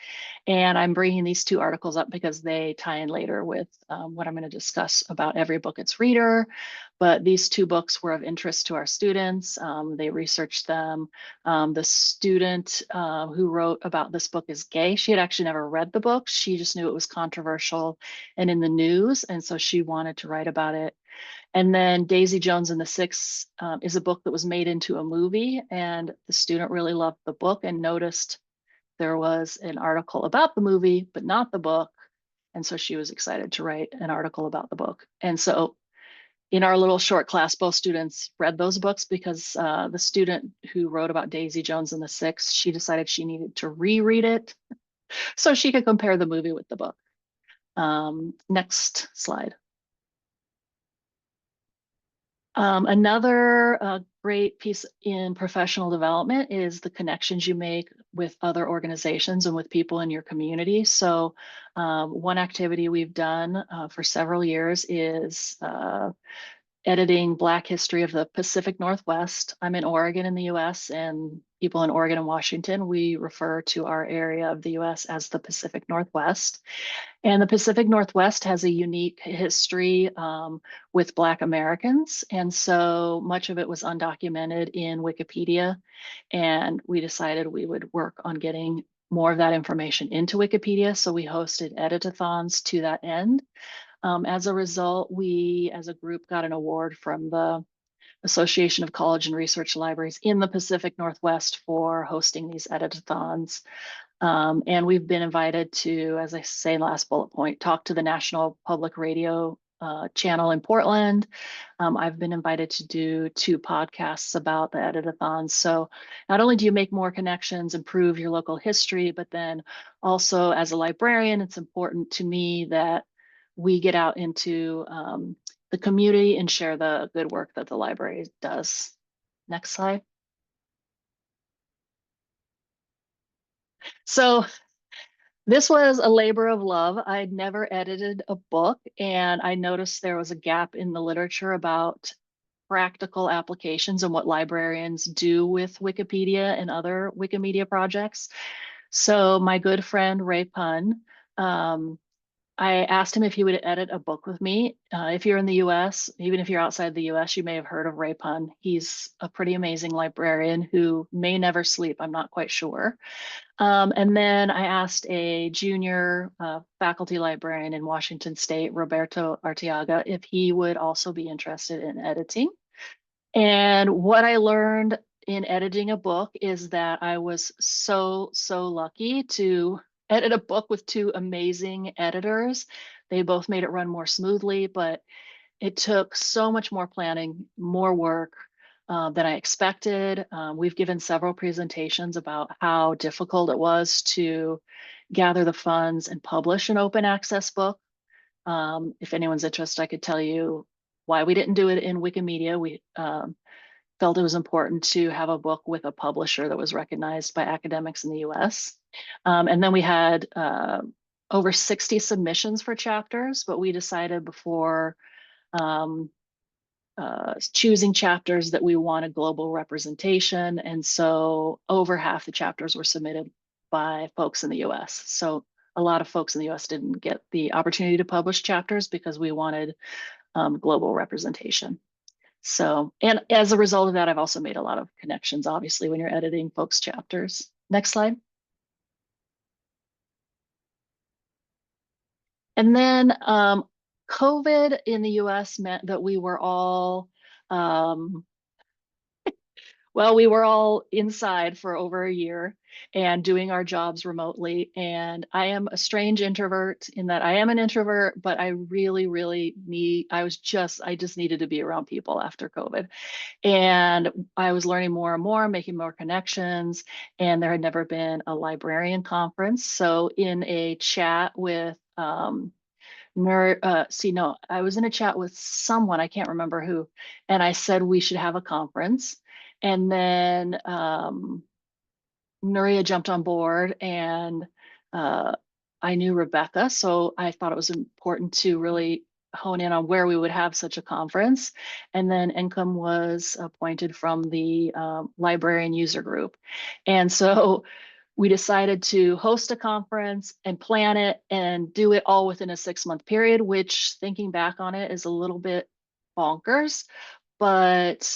And I'm bringing these two articles up because they tie in later with what I'm going to discuss about Every Book Its Reader. But these two books were of interest to our students. They researched them. The student who wrote about this book is gay. She had actually never read the book. She just knew it was controversial and in the news. And so she wanted to write about it. And then Daisy Jones and the Six is a book that was made into a movie, and the student really loved the book and noticed there was an article about the movie, but not the book. And so she was excited to write an article about the book. And so in our little short class, both students read those books because the student who wrote about Daisy Jones and the Six, she decided she needed to reread it so she could compare the movie with the book. Next slide. Another great piece in professional development is the connections you make with other organizations and with people in your community. So one activity we've done for several years is editing Black history of the Pacific Northwest. I'm in Oregon in the US, and people in Oregon and Washington, we refer to our area of the US as the Pacific Northwest. And the Pacific Northwest has a unique history with Black Americans. And so much of it was undocumented in Wikipedia. And we decided we would work on getting more of that information into Wikipedia. So we hosted editathons to that end. As a result, we as a group got an award from the Association of College and Research Libraries in the Pacific Northwest for hosting these editathons. And we've been invited to, as I say in the last bullet point, talk to the National Public Radio channel in Portland. I've been invited to do 2 podcasts about the editathons. So not only do you make more connections, improve your local history, but then also as a librarian, it's important to me that we get out into the community and share the good work that the library does. Next slide. So this was a labor of love. I'd never edited a book, and I noticed there was a gap in the literature about practical applications and what librarians do with Wikipedia and other Wikimedia projects. So my good friend Ray Pun, I asked him if he would edit a book with me. If you're in the US, even if you're outside the US, you may have heard of Ray Pun. He's a pretty amazing librarian who may never sleep, I'm not quite sure. And then I asked a junior faculty librarian in Washington State, Roberto Arteaga, if he would also be interested in editing. And what I learned in editing a book is that I was so lucky to edit a book with two amazing editors. They both made it run more smoothly, but it took so much more planning, more work than I expected. We've given several presentations about how difficult it was to gather the funds and publish an open access book. If anyone's interested, I could tell you why we didn't do it in Wikimedia. We felt it was important to have a book with a publisher that was recognized by academics in the US. And then we had over 60 submissions for chapters, but we decided before choosing chapters that we wanted global representation. And so over half the chapters were submitted by folks in the US. So a lot of folks in the US didn't get the opportunity to publish chapters because we wanted global representation. So, and as a result of that, I've also made a lot of connections, obviously, when you're editing folks' chapters. Next slide. And then COVID in the US meant that we were all, well, we were all inside for over a year and doing our jobs remotely. And I am a strange introvert in that I am an introvert, but I really need, I just needed to be around people after COVID. And I was learning more and more, making more connections, and there had never been a librarian conference. So in a chat with I was in a chat with someone, I can't remember who, and I said we should have a conference. And then Nuria jumped on board, and I knew Rebecca, so I thought it was important to really hone in on where we would have such a conference. And then Encom was appointed from the librarian user group. And so we decided to host a conference and plan it and do it all within a 6-month period, which, thinking back on it, is a little bit bonkers. But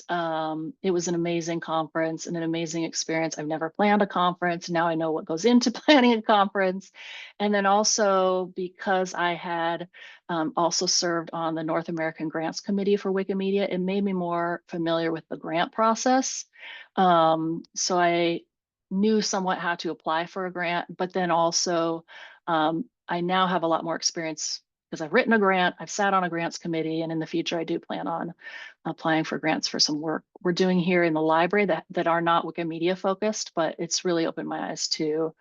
it was an amazing conference and an amazing experience. I've never planned a conference. Now I know what goes into planning a conference. And then also, because I had also served on the North American Grants Committee for Wikimedia, it made me more familiar with the grant process. So I knew somewhat how to apply for a grant, but then also I now have a lot more experience because I've written a grant, I've sat on a grants committee, and in the future I do plan on applying for grants for some work we're doing here in the library that are not Wikimedia focused, but it's really opened my eyes to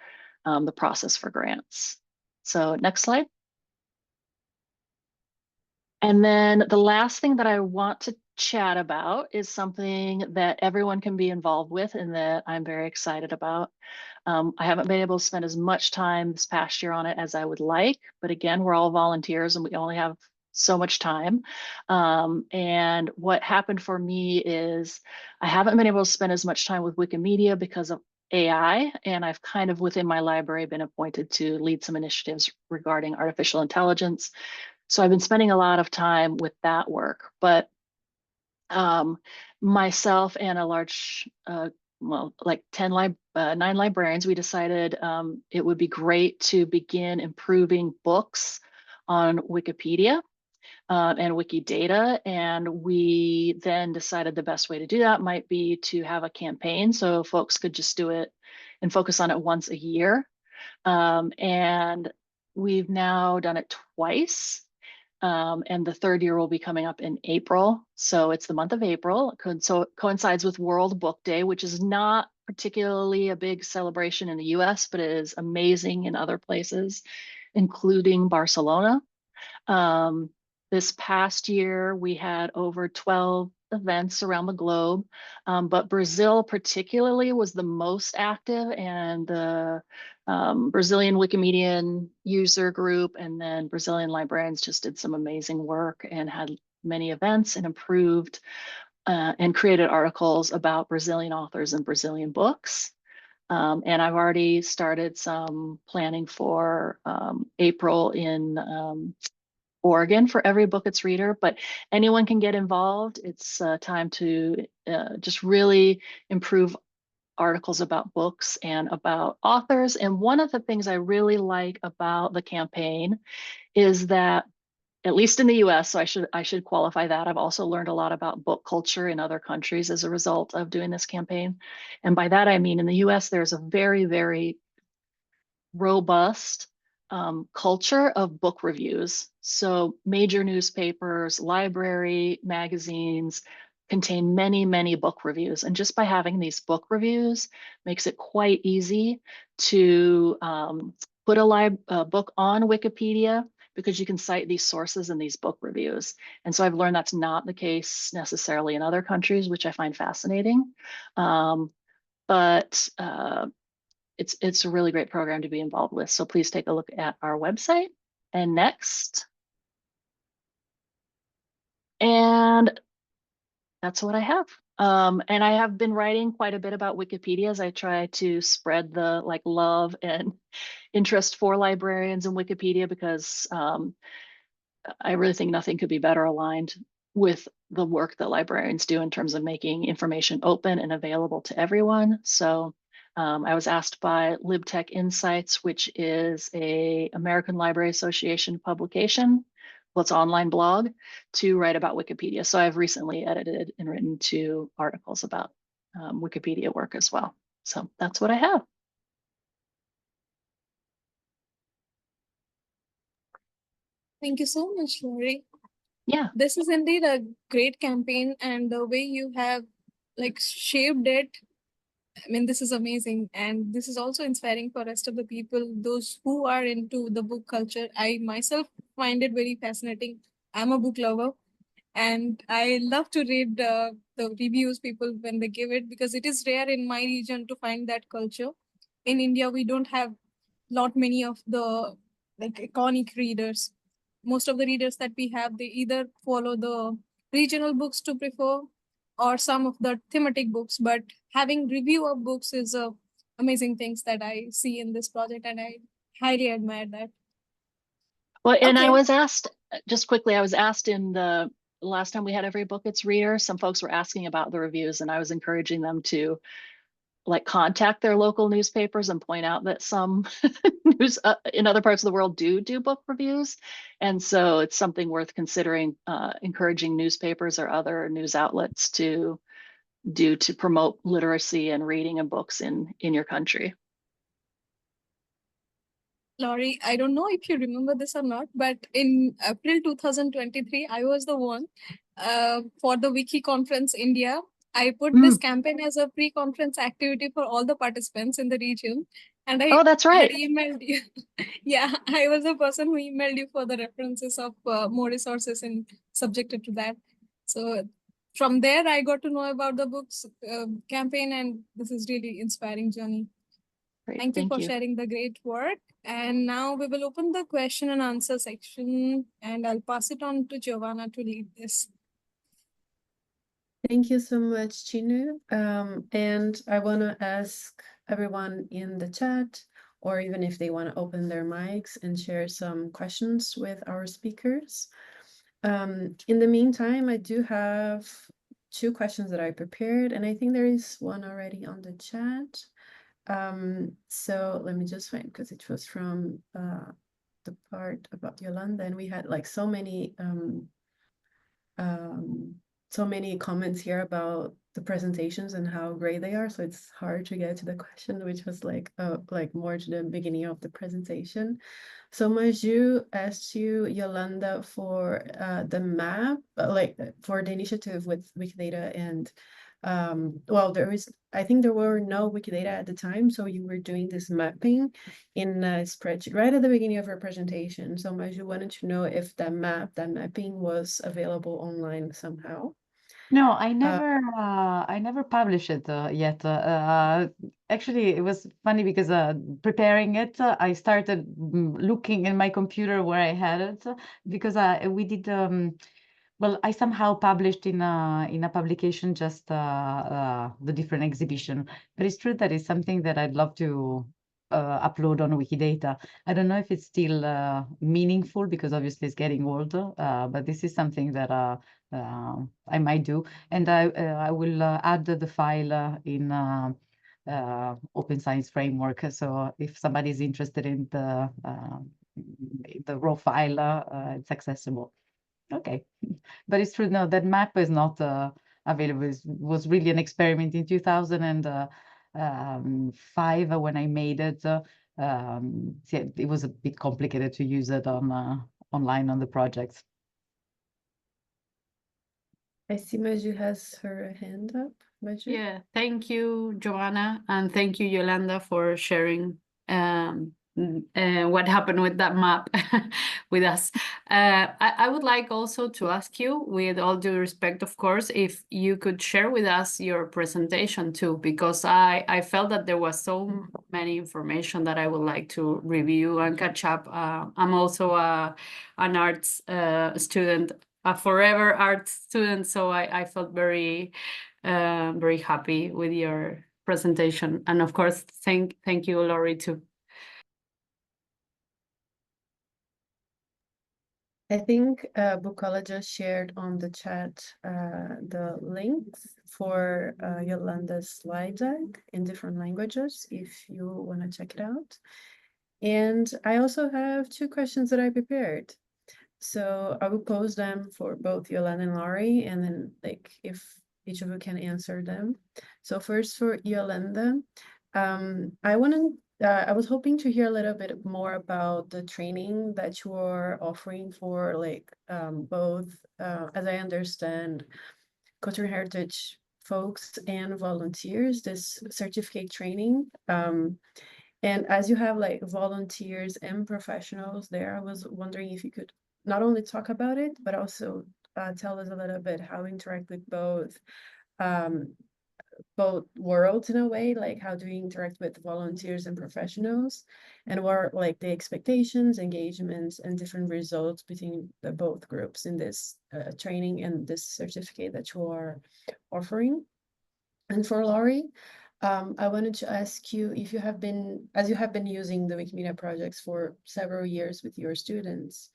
the process for grants. So next slide. And then the last thing that I want to chat about is something that everyone can be involved with and that I'm very excited about. I haven't been able to spend as much time this past year on it as I would like, but again, we're all volunteers and we only have so much time. And what happened for me is I haven't been able to spend as much time with Wikimedia because of AI, and I've kind of within my library been appointed to lead some initiatives regarding artificial intelligence. So I've been spending a lot of time with that work, but myself and a large, well, like 9 librarians, we decided it would be great to begin improving books on Wikipedia and Wikidata. And we then decided the best way to do that might be to have a campaign so folks could just do it and focus on it once a year. And we've now done it twice. And the 3rd year will be coming up in April. So it's the month of April. So it coincides with World Book Day, which is not particularly a big celebration in the US, but it is amazing in other places, including Barcelona. This past year, we had over 12 events around the globe, but Brazil particularly was the most active, and the Brazilian Wikimedian user group and then Brazilian librarians just did some amazing work and had many events and improved and created articles about Brazilian authors and Brazilian books. And I've already started some planning for April in Oregon for Every Book Its Reader, but anyone can get involved. It's time to just really improve articles about books and about authors. And one of the things I really like about the campaign is that at least in the US. So I should qualify that. I've also learned a lot about book culture in other countries as a result of doing this campaign. And by that, I mean, in the US, there's a very, very robust culture of book reviews. So major newspapers, library, magazines contain many, many book reviews. And just by having these book reviews makes it quite easy to put a book on Wikipedia, because you can cite these sources in these book reviews. And so I've learned that's not the case necessarily in other countries, which I find fascinating. But it's a really great program to be involved with. So please take a look at our website. And next. And that's what I have. And I have been writing quite a bit about Wikipedia as I try to spread the love and interest for librarians in Wikipedia, because I really think nothing could be better aligned with the work that librarians do in terms of making information open and available to everyone. So I was asked by LibTech Insights, which is a American Library Association publication, well, it's an online blog, to write about Wikipedia. So I've recently edited and written 2 articles about Wikipedia work as well. So that's what I have. Thank you so much, Laurie. Yeah. This is indeed a great campaign, and the way you have shaped it, I mean, this is amazing. And this is also inspiring for rest of the people, those who are into the book culture. I myself find it very fascinating. I'm a book lover, and I love to read the reviews people when they give it, because it is rare in my region to find that culture. In India, we don't have lot many of the iconic readers. Most of the readers that we have, they either follow the regional books to prefer or some of the thematic books, but having review of books is a amazing things that I see in this project, and I highly admire that. Well, and I Okay. was asked, just quickly, I was asked in the last time we had Every Book Its Reader, some folks were asking about the reviews, and I was encouraging them to contact their local newspapers and point out that some news in other parts of the world do book reviews. And so it's something worth considering, encouraging newspapers or other news outlets to do to promote literacy and reading and books in your country. Laurie, I don't know if you remember this or not, but in April 2023, I was the one for the Wiki Conference India. I put this campaign as a pre-conference activity for all the participants in the region. And I that's right. had emailed you. Yeah, I was the person who emailed you for the references of more resources and subjected to that. So from there, I got to know about the books campaign, and this is really inspiring journey. Great, Thank you for sharing the great work. And now we will open the question and answer section, and I'll pass it on to Giovanna to lead this. Thank you so much, Chinu. And I want to ask everyone in the chat, or even if they want to open their mics and share some questions with our speakers. In the meantime, I do have 2 questions that I prepared, and I think there is one already on the chat. So let me just find, because it was from the part about Iolanda, and we had so many comments here about the presentations and how great they are. So it's hard to get to the question, which was more to the beginning of the presentation. So Maju asked you, Iolanda, for the map, for the initiative with Wikidata, and well, I think there were no Wikidata at the time, so you were doing this mapping in a spreadsheet right at the beginning of your presentation. So Maju wanted to know if that mapping was available online somehow. No, I never published it yet. Actually, it was funny because preparing it, I started looking in my computer where I had it, because we did. Well, I somehow published in a publication just the different exhibition, but it's true that it's something that I'd love to upload on Wikidata. I don't know if it's still meaningful, because obviously it's getting older, but this is something that I might do, and I will add the file in Open Science Framework. So if somebody is interested in the the raw file, it's accessible. Okay, but it's true. No, that map is not available. It was really an experiment in 2005 when I made it. It was a bit complicated to use it on online on the projects. I see Maju has her hand up. Maju? Yeah, thank you, Joanna, and thank you, Yolanda, for sharing what happened with that map with us. I would like also to ask you, with all due respect, of course, if you could share with us your presentation too, because I felt that there was so many information that I would like to review and catch up. I'm also an arts student, a forever arts student, so I felt very happy with your presentation. And of course, thank you, Laurie, too. I think Bukola just shared on the chat the links for Yolanda's slide deck in different languages if you want to check it out. And I also have 2 questions that I prepared. So I will pose them for both Yolanda and Laurie, and then like if each of you can answer them. So first for Yolanda, I was hoping to hear a little bit more about the training that you are offering for like both, as I understand, cultural heritage folks and volunteers, this certificate training. And as you have like volunteers and professionals there, I was wondering if you could not only talk about it, but also tell us a little bit how to interact with both worlds in a way, like how do you interact with volunteers and professionals, and what are like the expectations, engagements, and different results between the both groups in this training and this certificate that you are offering. And for Laurie, I wanted to ask you if you have been, as you have been using the Wikimedia projects for several years with your students,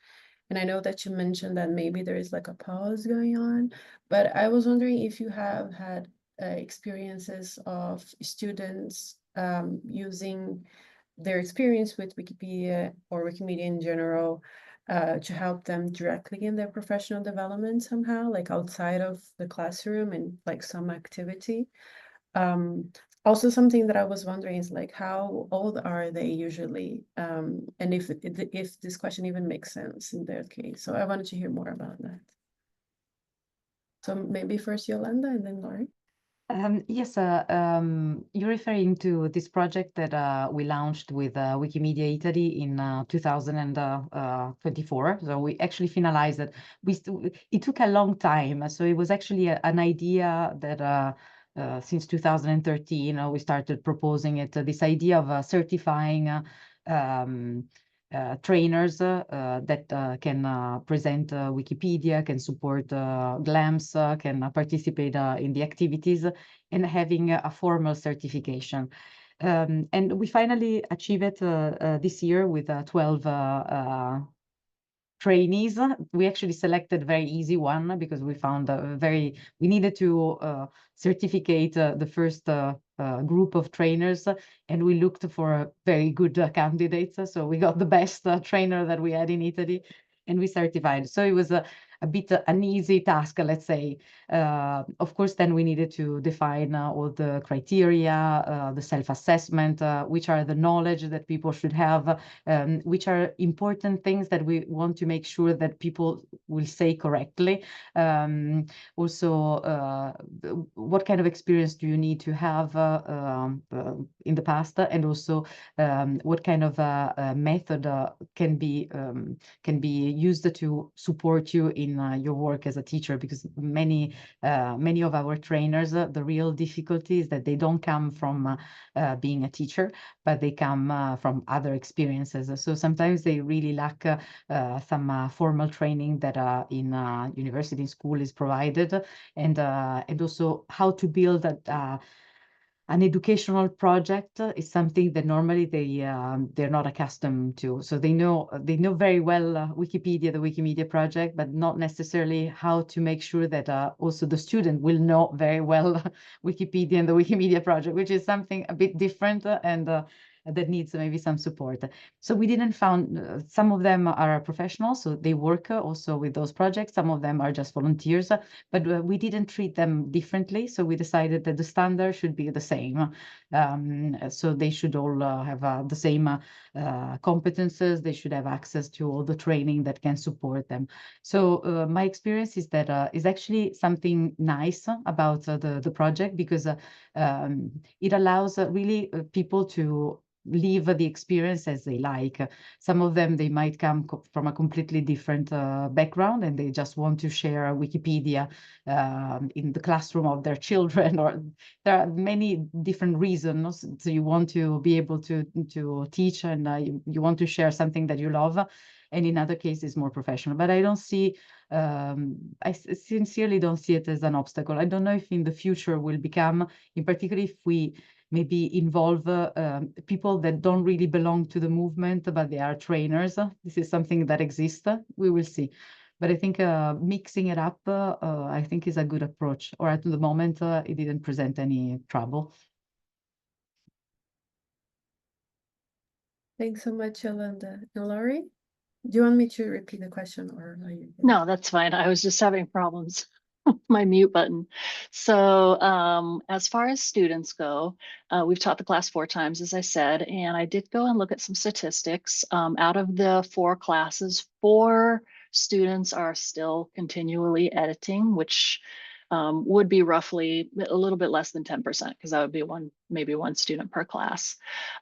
and I know that you mentioned that maybe there is like a pause going on, but I was wondering if you have had experiences of students using their experience with Wikipedia or Wikimedia in general to help them directly in their professional development somehow, like outside of the classroom and like some activity. Also, something that I was wondering is like, how old are they usually? And if this question even makes sense in their case. So I wanted to hear more about that. So maybe first Yolanda and then Laurie. Yes, you're referring to this project that we launched with Wikimedia Italy in 2024. So we actually finalized it. It took a long time. So it was actually an idea that since 2013, we started proposing it, this idea of certifying trainers that can present Wikipedia, can support GLAMs, can participate in the activities, and having a formal certification. And we finally achieved it this year with 12 trainees. We actually selected a very easy one because we found we needed to certificate the first group of trainers, and we looked for very good candidates. So we got the best trainer that we had in Italy, and we certified. So it was a bit an easy task, let's say. Of course, then we needed to define all the criteria, the self-assessment, which are the knowledge that people should have, which are important things that we want to make sure that people will say correctly. Also, what kind of experience do you need to have in the past, and also what kind of method can be used to support you in your work as a teacher, because many of our trainers, the real difficulty is that they don't come from being a teacher, but they come from other experiences. So sometimes they really lack some formal training that in university and school is provided, and also how to build an educational project is something that normally they're not accustomed to. So they know very well Wikipedia, the Wikimedia project, but not necessarily how to make sure that also the student will know very well Wikipedia and the Wikimedia project, which is something a bit different. And that needs maybe some support. So we didn't found, some of them are professionals, so they work also with those projects. Some of them are just volunteers, but we didn't treat them differently. So we decided that the standard should be the same. So they should all have the same competences. They should have access to all the training that can support them. So my experience is that is actually something nice about the project, because it allows really people to live the experience as they like. Some of them, they might come from a completely different background, and they just want to share Wikipedia in the classroom of their children, or there are many different reasons. So you want to be able to teach, and you want to share something that you love, and in other cases more professional. But I don't see, I sincerely don't see it as an obstacle. I don't know if in the future will become, in particular if we maybe involve people that don't really belong to the movement, but they are trainers. This is something that exists. We will see. But I think mixing it up, I think is a good approach. Or at the moment, it didn't present any trouble. Thanks so much, Iolanda. And Laurie, do you want me to repeat the question, or are you good? No, that's fine. I was just having problems with my mute button. So as far as students go, we've taught the class 4 times, as I said, and I did go and look at some statistics. Out of the 4 classes, 4 students are still continually editing, which would be roughly a little bit less than 10%, because that would be maybe one student per class.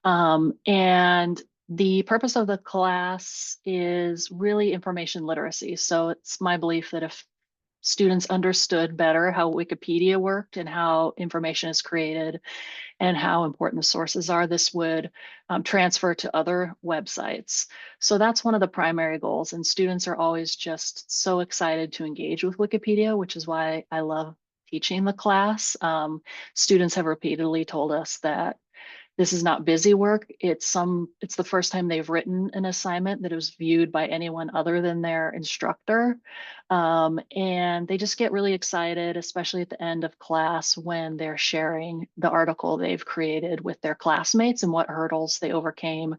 And the purpose of the class is really information literacy. So it's my belief that if students understood better how Wikipedia worked and how information is created and how important the sources are, this would transfer to other websites. So that's one of the primary goals. And students are always just so excited to engage with Wikipedia, which is why I love teaching the class. Students have repeatedly told us that this is not busy work. It's the first time they've written an assignment that was viewed by anyone other than their instructor. And they just get really excited, especially at the end of class, when they're sharing the article they've created with their classmates and what hurdles they overcame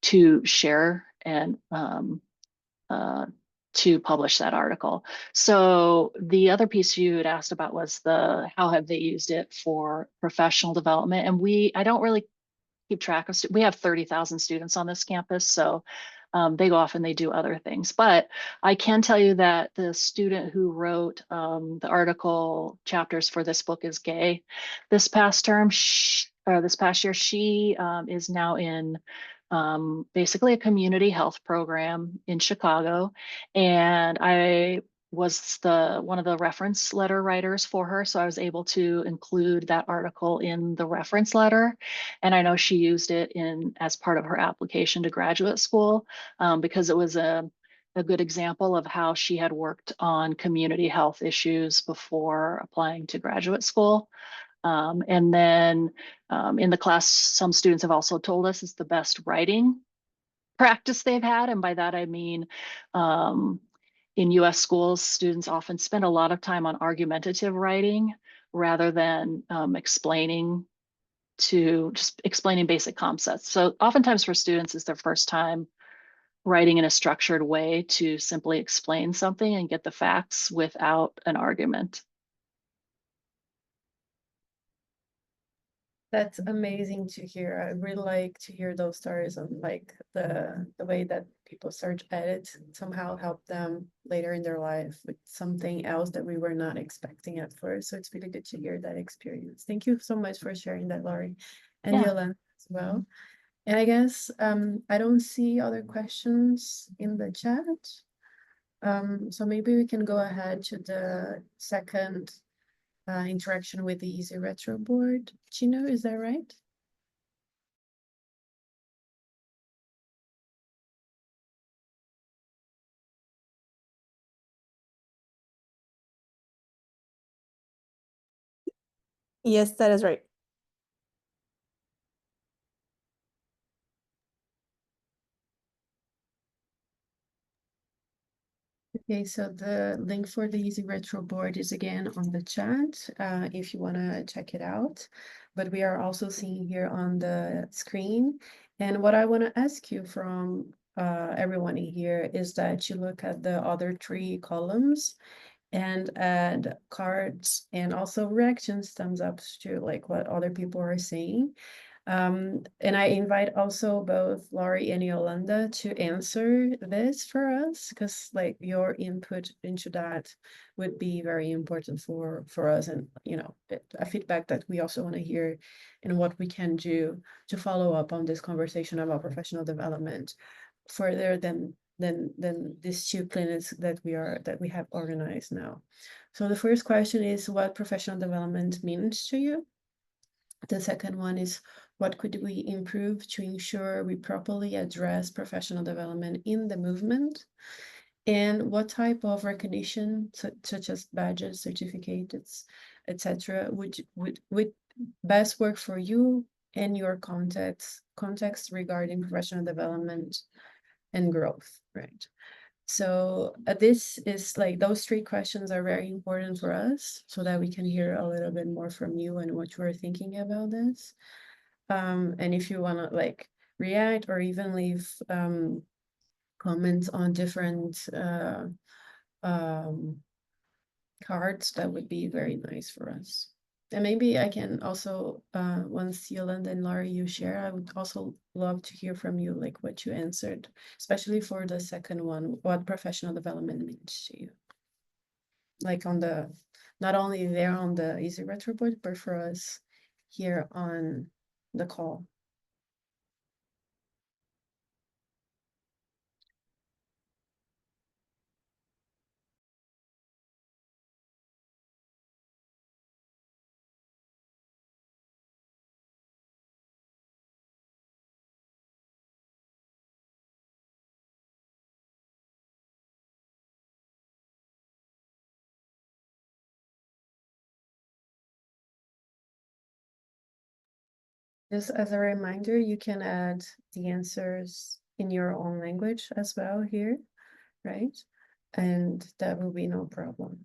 to share and to publish that article. So the other piece you had asked about was how have they used it for professional development? And I don't really keep track of, we have 30,000 students on this campus, so they go off and they do other things. But I can tell you that the student who wrote the article chapters for this book is gay. This past term, this past year, she is now in basically a community health program in Chicago. And I was one of the reference letter writers for her. So I was able to include that article in the reference letter. And I know she used it as part of her application to graduate school because it was a good example of how she had worked on community health issues before applying to graduate school. And then in the class, some students have also told us it's the best writing practice they've had. And by that, I mean, in US schools, students often spend a lot of time on argumentative writing rather than explaining basic concepts. So oftentimes for students, it's their first time writing in a structured way to simply explain something and get the facts without an argument. That's amazing to hear. I really like to hear those stories of like the way that people search edit somehow help them later in their life with something else that we were not expecting at first. So it's really good to hear that experience. Thank you so much for sharing that, Laurie, and Iolanda as well. And I guess I don't see other questions in the chat. So maybe we can go ahead to the second interaction with the Easy Retro board. Chino, is that right? Yes, that is right. Okay, so the link for the Easy Retro board is again on the chat, if you want to check it out. But we are also seeing here on the screen. And what I want to ask you from everyone here is that you look at the other 3 columns and add cards and also reactions, thumbs ups to like what other people are saying. And I invite also both Laurie and Iolanda to answer this for us, because like your input into that would be very important for us, and you know, a feedback that we also want to hear and what we can do to follow up on this conversation about professional development further than these 2 clinics that we have organized now. So the first question is, what professional development means to you? The second one is, what could we improve to ensure we properly address professional development in the movement? And what type of recognition, such as badges, certificates, etc., would best work for you and your context regarding professional development and growth, right? So this is like, those 3 questions are very important for us so that we can hear a little bit more from you and what you are thinking about this. And if you want to like react or even leave comments on different cards, that would be very nice for us. And maybe I can also, once Yolanda and Laurie, you share, I would also love to hear from you, like what you answered, especially for the second one, what professional development means to you. Like on the, not only there on the Easy Retro board, but for us here on the call. Just as a reminder, you can add the answers in your own language as well here, right? And that will be no problem.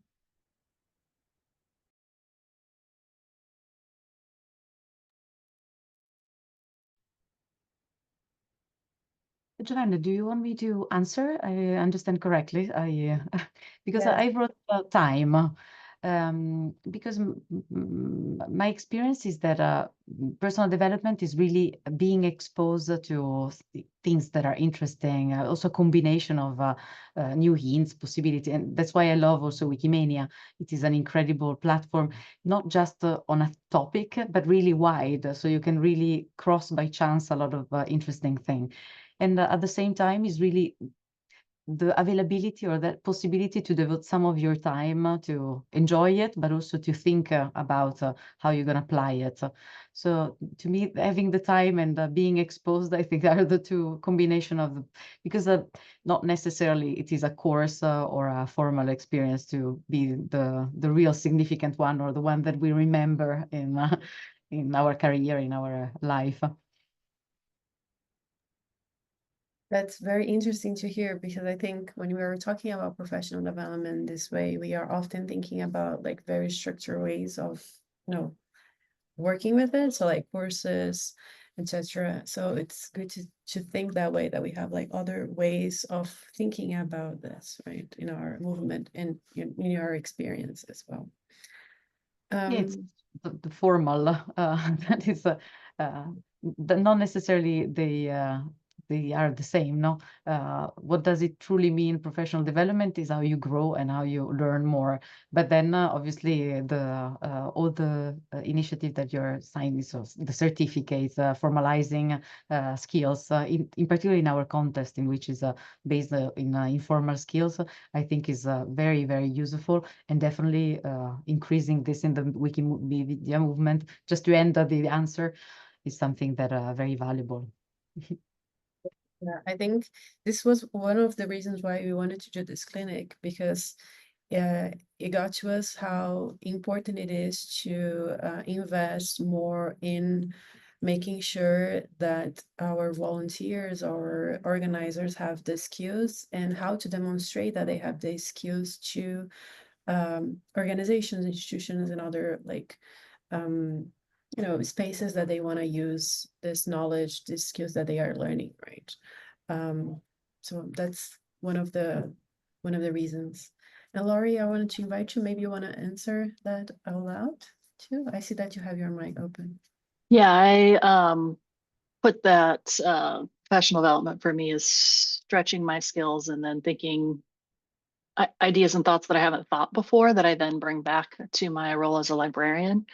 Giovanna, do you want me to answer? I understand correctly. Because Yeah. I wrote time. Because my experience is that personal development is really being exposed to things that are interesting, also a combination of new hints, possibility. And that's why I love also Wikimedia. It is an incredible platform, not just on a topic, but really wide. So you can really cross by chance a lot of interesting things. And at the same time is really the availability or that possibility to devote some of your time to enjoy it, but also to think about how you're going to apply it. So to me, having the time and being exposed, I think are the 2 combination of the, because not necessarily it is a course or a formal experience to be the real significant one, or the one that we remember in our career, in our life. That's very interesting to hear, because I think when we were talking about professional development this way, we are often thinking about like very structured ways of, you know, working with it. So like courses, etc. So it's good to think that way, that we have like other ways of thinking about this, right, in our movement and in our experience as well. Yeah, it's the formal that is not necessarily they are the same, no? What does it truly mean? Professional development is how you grow and how you learn more. But then obviously the all the initiative that you're signing, so the certificates, formalizing skills, in particular in our context, in which is based in informal skills, I think is very, very useful, and definitely increasing this in the Wikimedia movement, just to end the answer, is something that very valuable. Yeah, I think this was one of the reasons why we wanted to do this clinic, because it got to us how important it is to invest more in making sure that our volunteers or organizers have the skills and how to demonstrate that they have the skills to organizations, institutions, and other like spaces that they want to use this knowledge, these skills that they are learning, right? So that's one of the reasons. And Laurie, I wanted to invite you. Maybe you want to answer that out loud too. I see that you have your mic open. Yeah, I put that professional development for me is stretching my skills and then thinking ideas and thoughts that I haven't thought before that I then bring back to my role as a librarian.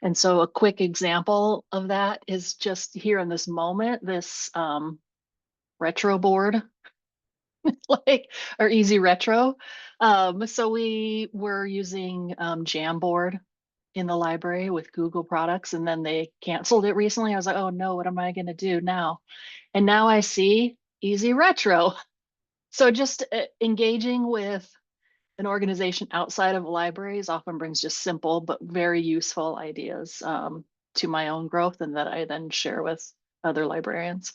And so a quick example of that is just here in this moment, this retro board, like, or easy retro. So we were using Jamboard in the library with Google products, and then they canceled it recently. I was like, oh no, what am I going to do now? And now I see easy retro. So just engaging with an organization outside of libraries often brings just simple but very useful ideas to my own growth, and that I then share with other librarians.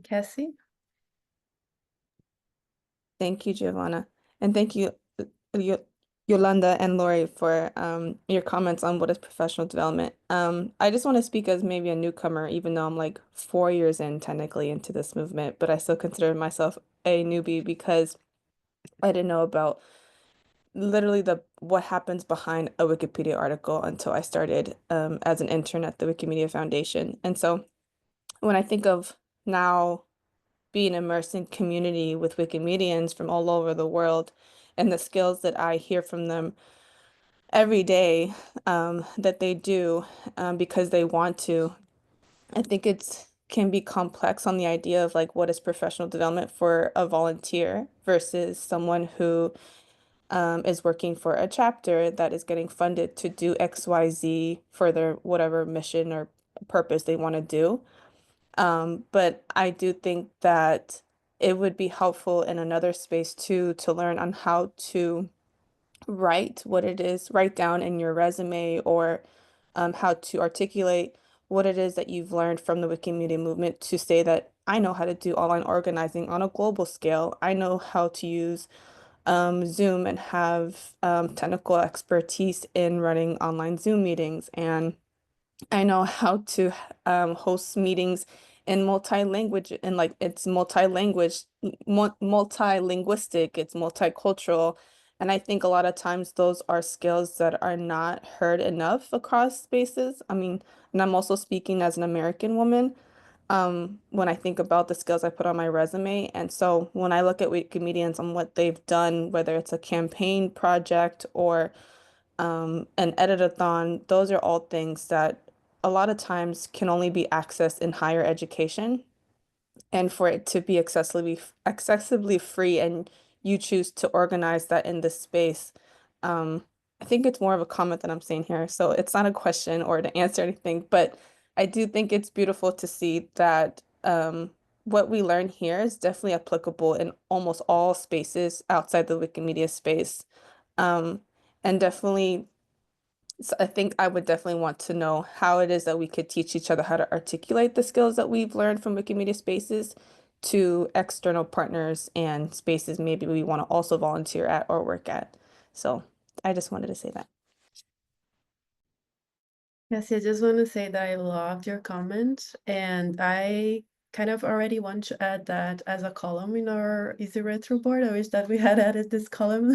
Cassie? Thank you, Giovanna. And thank you, Yolanda and Laurie, for your comments on what is professional development. I just want to speak as maybe a newcomer, even though I'm like 4 years in technically into this movement, but I still consider myself a newbie because I didn't know about literally what happens behind a Wikipedia article until I started as an intern at the Wikimedia Foundation. And so when I think of now being immersed in community with Wikimedians from all over the world and the skills that I hear from them every day that they do because they want to, I think it's can be complex on the idea of like what is professional development for a volunteer versus someone who is working for a chapter that is getting funded to do XYZ for their whatever mission or purpose they want to do. But I do think that it would be helpful in another space too to learn on how to write what it is, write down in your resume or how to articulate what it is that you've learned from the Wikimedia movement to say that I know how to do online organizing on a global scale. I know how to use Zoom and have technical expertise in running online Zoom meetings. And I know how to host meetings in multi-language and like it's multi-language, multi-linguistic, it's multicultural. And I think a lot of times those are skills that are not heard enough across spaces. I mean, and I'm also speaking as an American woman when I think about the skills I put on my resume. And so when I look at Wikimedians and what they've done, whether it's a campaign project or an editathon, those are all things that a lot of times can only be accessed in higher education. And for it to be accessibly free and you choose to organize that in this space, I think it's more of a comment that I'm saying here. So it's not a question or to answer anything, but I do think it's beautiful to see that what we learn here is definitely applicable in almost all spaces outside the Wikimedia space. Um, and definitely so I think I would definitely want to know how it is that we could teach each other how to articulate the skills that we've learned from Wikimedia Spaces to external partners and spaces maybe we want to also volunteer at or work at. So I just wanted to say that. Yes, I just want to say that I loved your comment, and I kind of already want to add that as a column in our Easy Retro board. I wish that we had added this column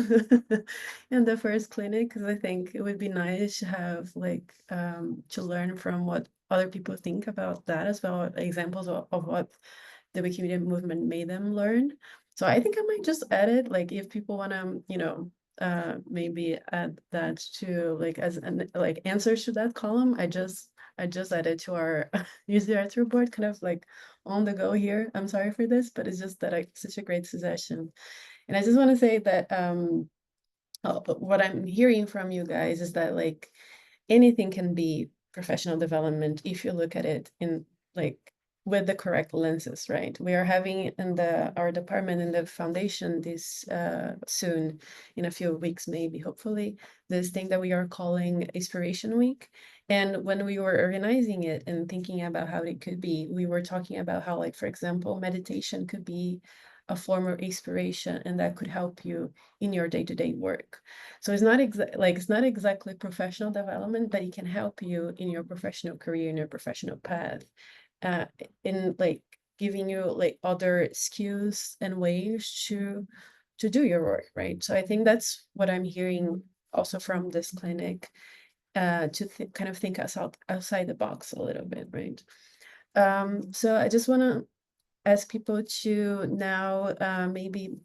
in the first clinic because I think it would be nice to have like to learn from what other people think about that as well, examples of what the Wikimedia movement made them learn. So I think I might just add it, like if people want to, maybe add that to like as an like answers to that column. I just added to our user retro board, kind of like on the go here. I'm sorry for this, but it's just that such a great suggestion. And I just want to say that what I'm hearing from you guys is that like anything can be professional development if you look at it in like with the correct lenses, right? We are having in our department in the foundation this soon, in a few weeks, maybe, hopefully, this thing that we are calling Inspiration Week. And when we were organizing it and thinking about how it could be, we were talking about how, like, for example, meditation could be a form of inspiration, and that could help you in your day-to-day work. So it's not it's not exactly professional development, but it can help you in your professional career, in your professional path, in like giving you like other skills and ways to do your work, right? So I think that's what I'm hearing also from this clinic, to kind of think outside the box a little bit, right? So I just want to ask people to now maybe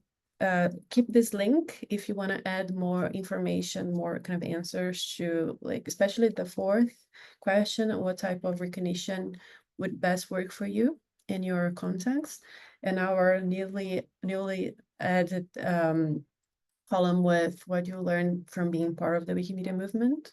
keep this link if you want to add more information, more kind of answers to, like, especially the fourth question, what type of recognition would best work for you in your context, and our newly added column with what you learned from being part of the Wikimedia movement.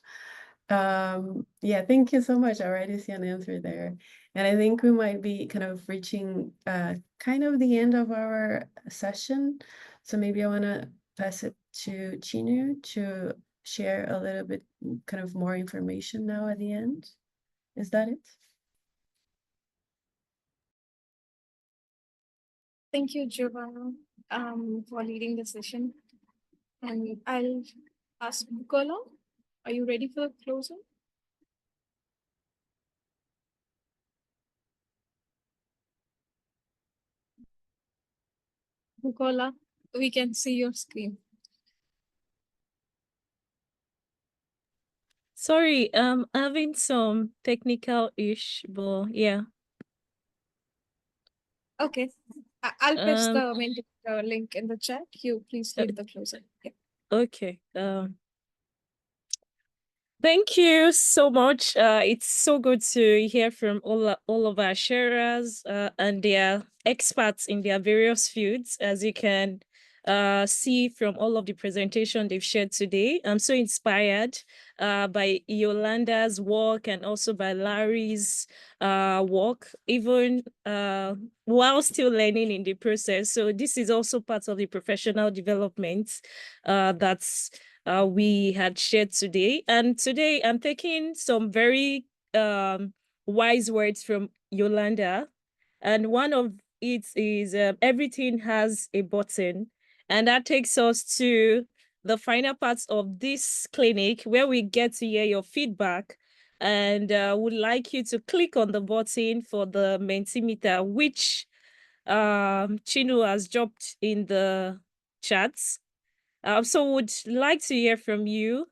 Yeah, thank you so much. I already see an answer there. And I think we might be kind of reaching kind of the end of our session. So maybe I want to pass it to Chinu to share a little bit kind of more information now at the end. Is that it? Thank you, Giovanna, for leading the session. And I'll ask Bukola, are you ready for the closing? Bukola, we can see your screen. Sorry, having some technical ish, but yeah. Okay, I'll paste Um, the link in the chat. You please lead the closing. Yeah. okay. Thank you so much. It's so good to hear from all of our sharers and their experts in their various fields. As you can see from all of the presentation they've shared today, I'm so inspired by Iolanda's work and also by Laurie's work, even while still learning in the process. So this is also part of the professional development that's we had shared today. And today I'm taking some very wise words from Iolanda. And one of it is everything has a button. And that takes us to the final parts of this clinic where we get to hear your feedback. And would like you to click on the button for the Mentimeter, which Chinu has dropped in the chats. So would like to hear from you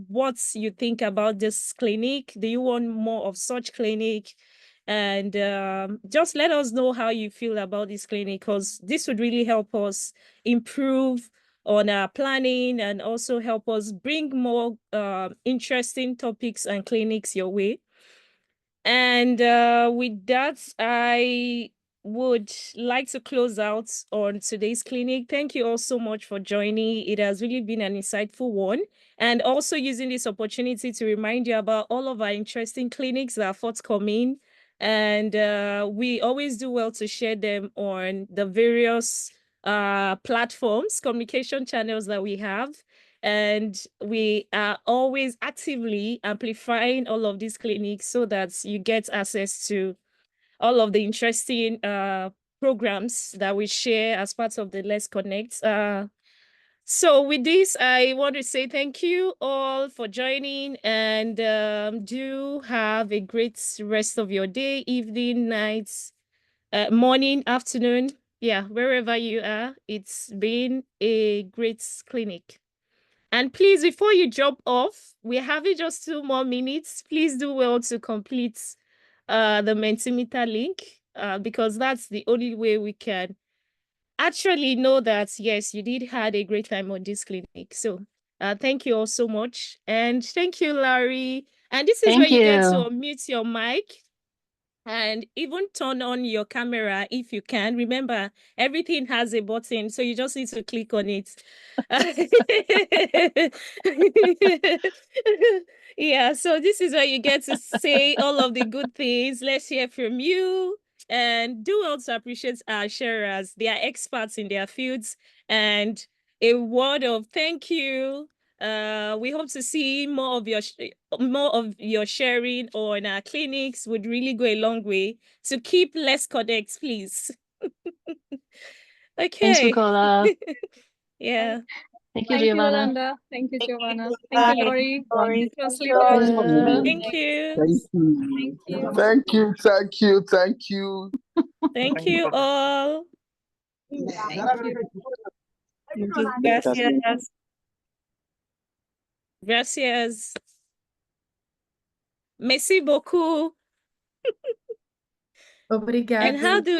what you think about this clinic. Do you want more of such clinic? And just let us know how you feel about this clinic, because this would really help us improve on our planning and also help us bring more interesting topics and clinics your way. And with that, I would like to close out on today's clinic. Thank you all so much for joining. It has really been an insightful one. And also using this opportunity to remind you about all of our interesting clinics that are forthcoming. And we always do well to share them on the various platforms, communication channels that we have. And we are always actively amplifying all of these clinics so that you get access to all of the interesting programs that we share as part of the Let's Connect. So with this, I want to say thank you all for joining, and do have a great rest of your day, evening, night, morning, afternoon. Yeah, wherever you are. It's been a great clinic. And please, before you jump off, we're having just 2 more minutes. Please do well to complete the Mentimeter link, because that's the only way we can actually know that, yes, you did had a great time on this clinic. So thank you all so much. And thank you, Laurie. And this is where Thank you get to you. unmute your mic and even turn on your camera if you can. Remember, everything has a button, so you just need to click on it. Yeah, so this is where you get to say all of the good things. Let's hear from you. And do also appreciate our sharers. They are experts in their fields. And a word of thank you. We hope to see more of your sharing on our clinics. Would really go a long way to keep less connects, please. Thanks, Okay. Nicola. Yeah. Thank you, Thank you, Giovanna. Yolanda. Thank you, Giovanna. Thank you, Laurie. Laurie. It was Thank really you. good. Thank you. Thank you. Thank you. Thank you, thank you, thank you. Thank you all. Thank you. Gracias. Gracias. Merci beaucoup. Obrigada. And how do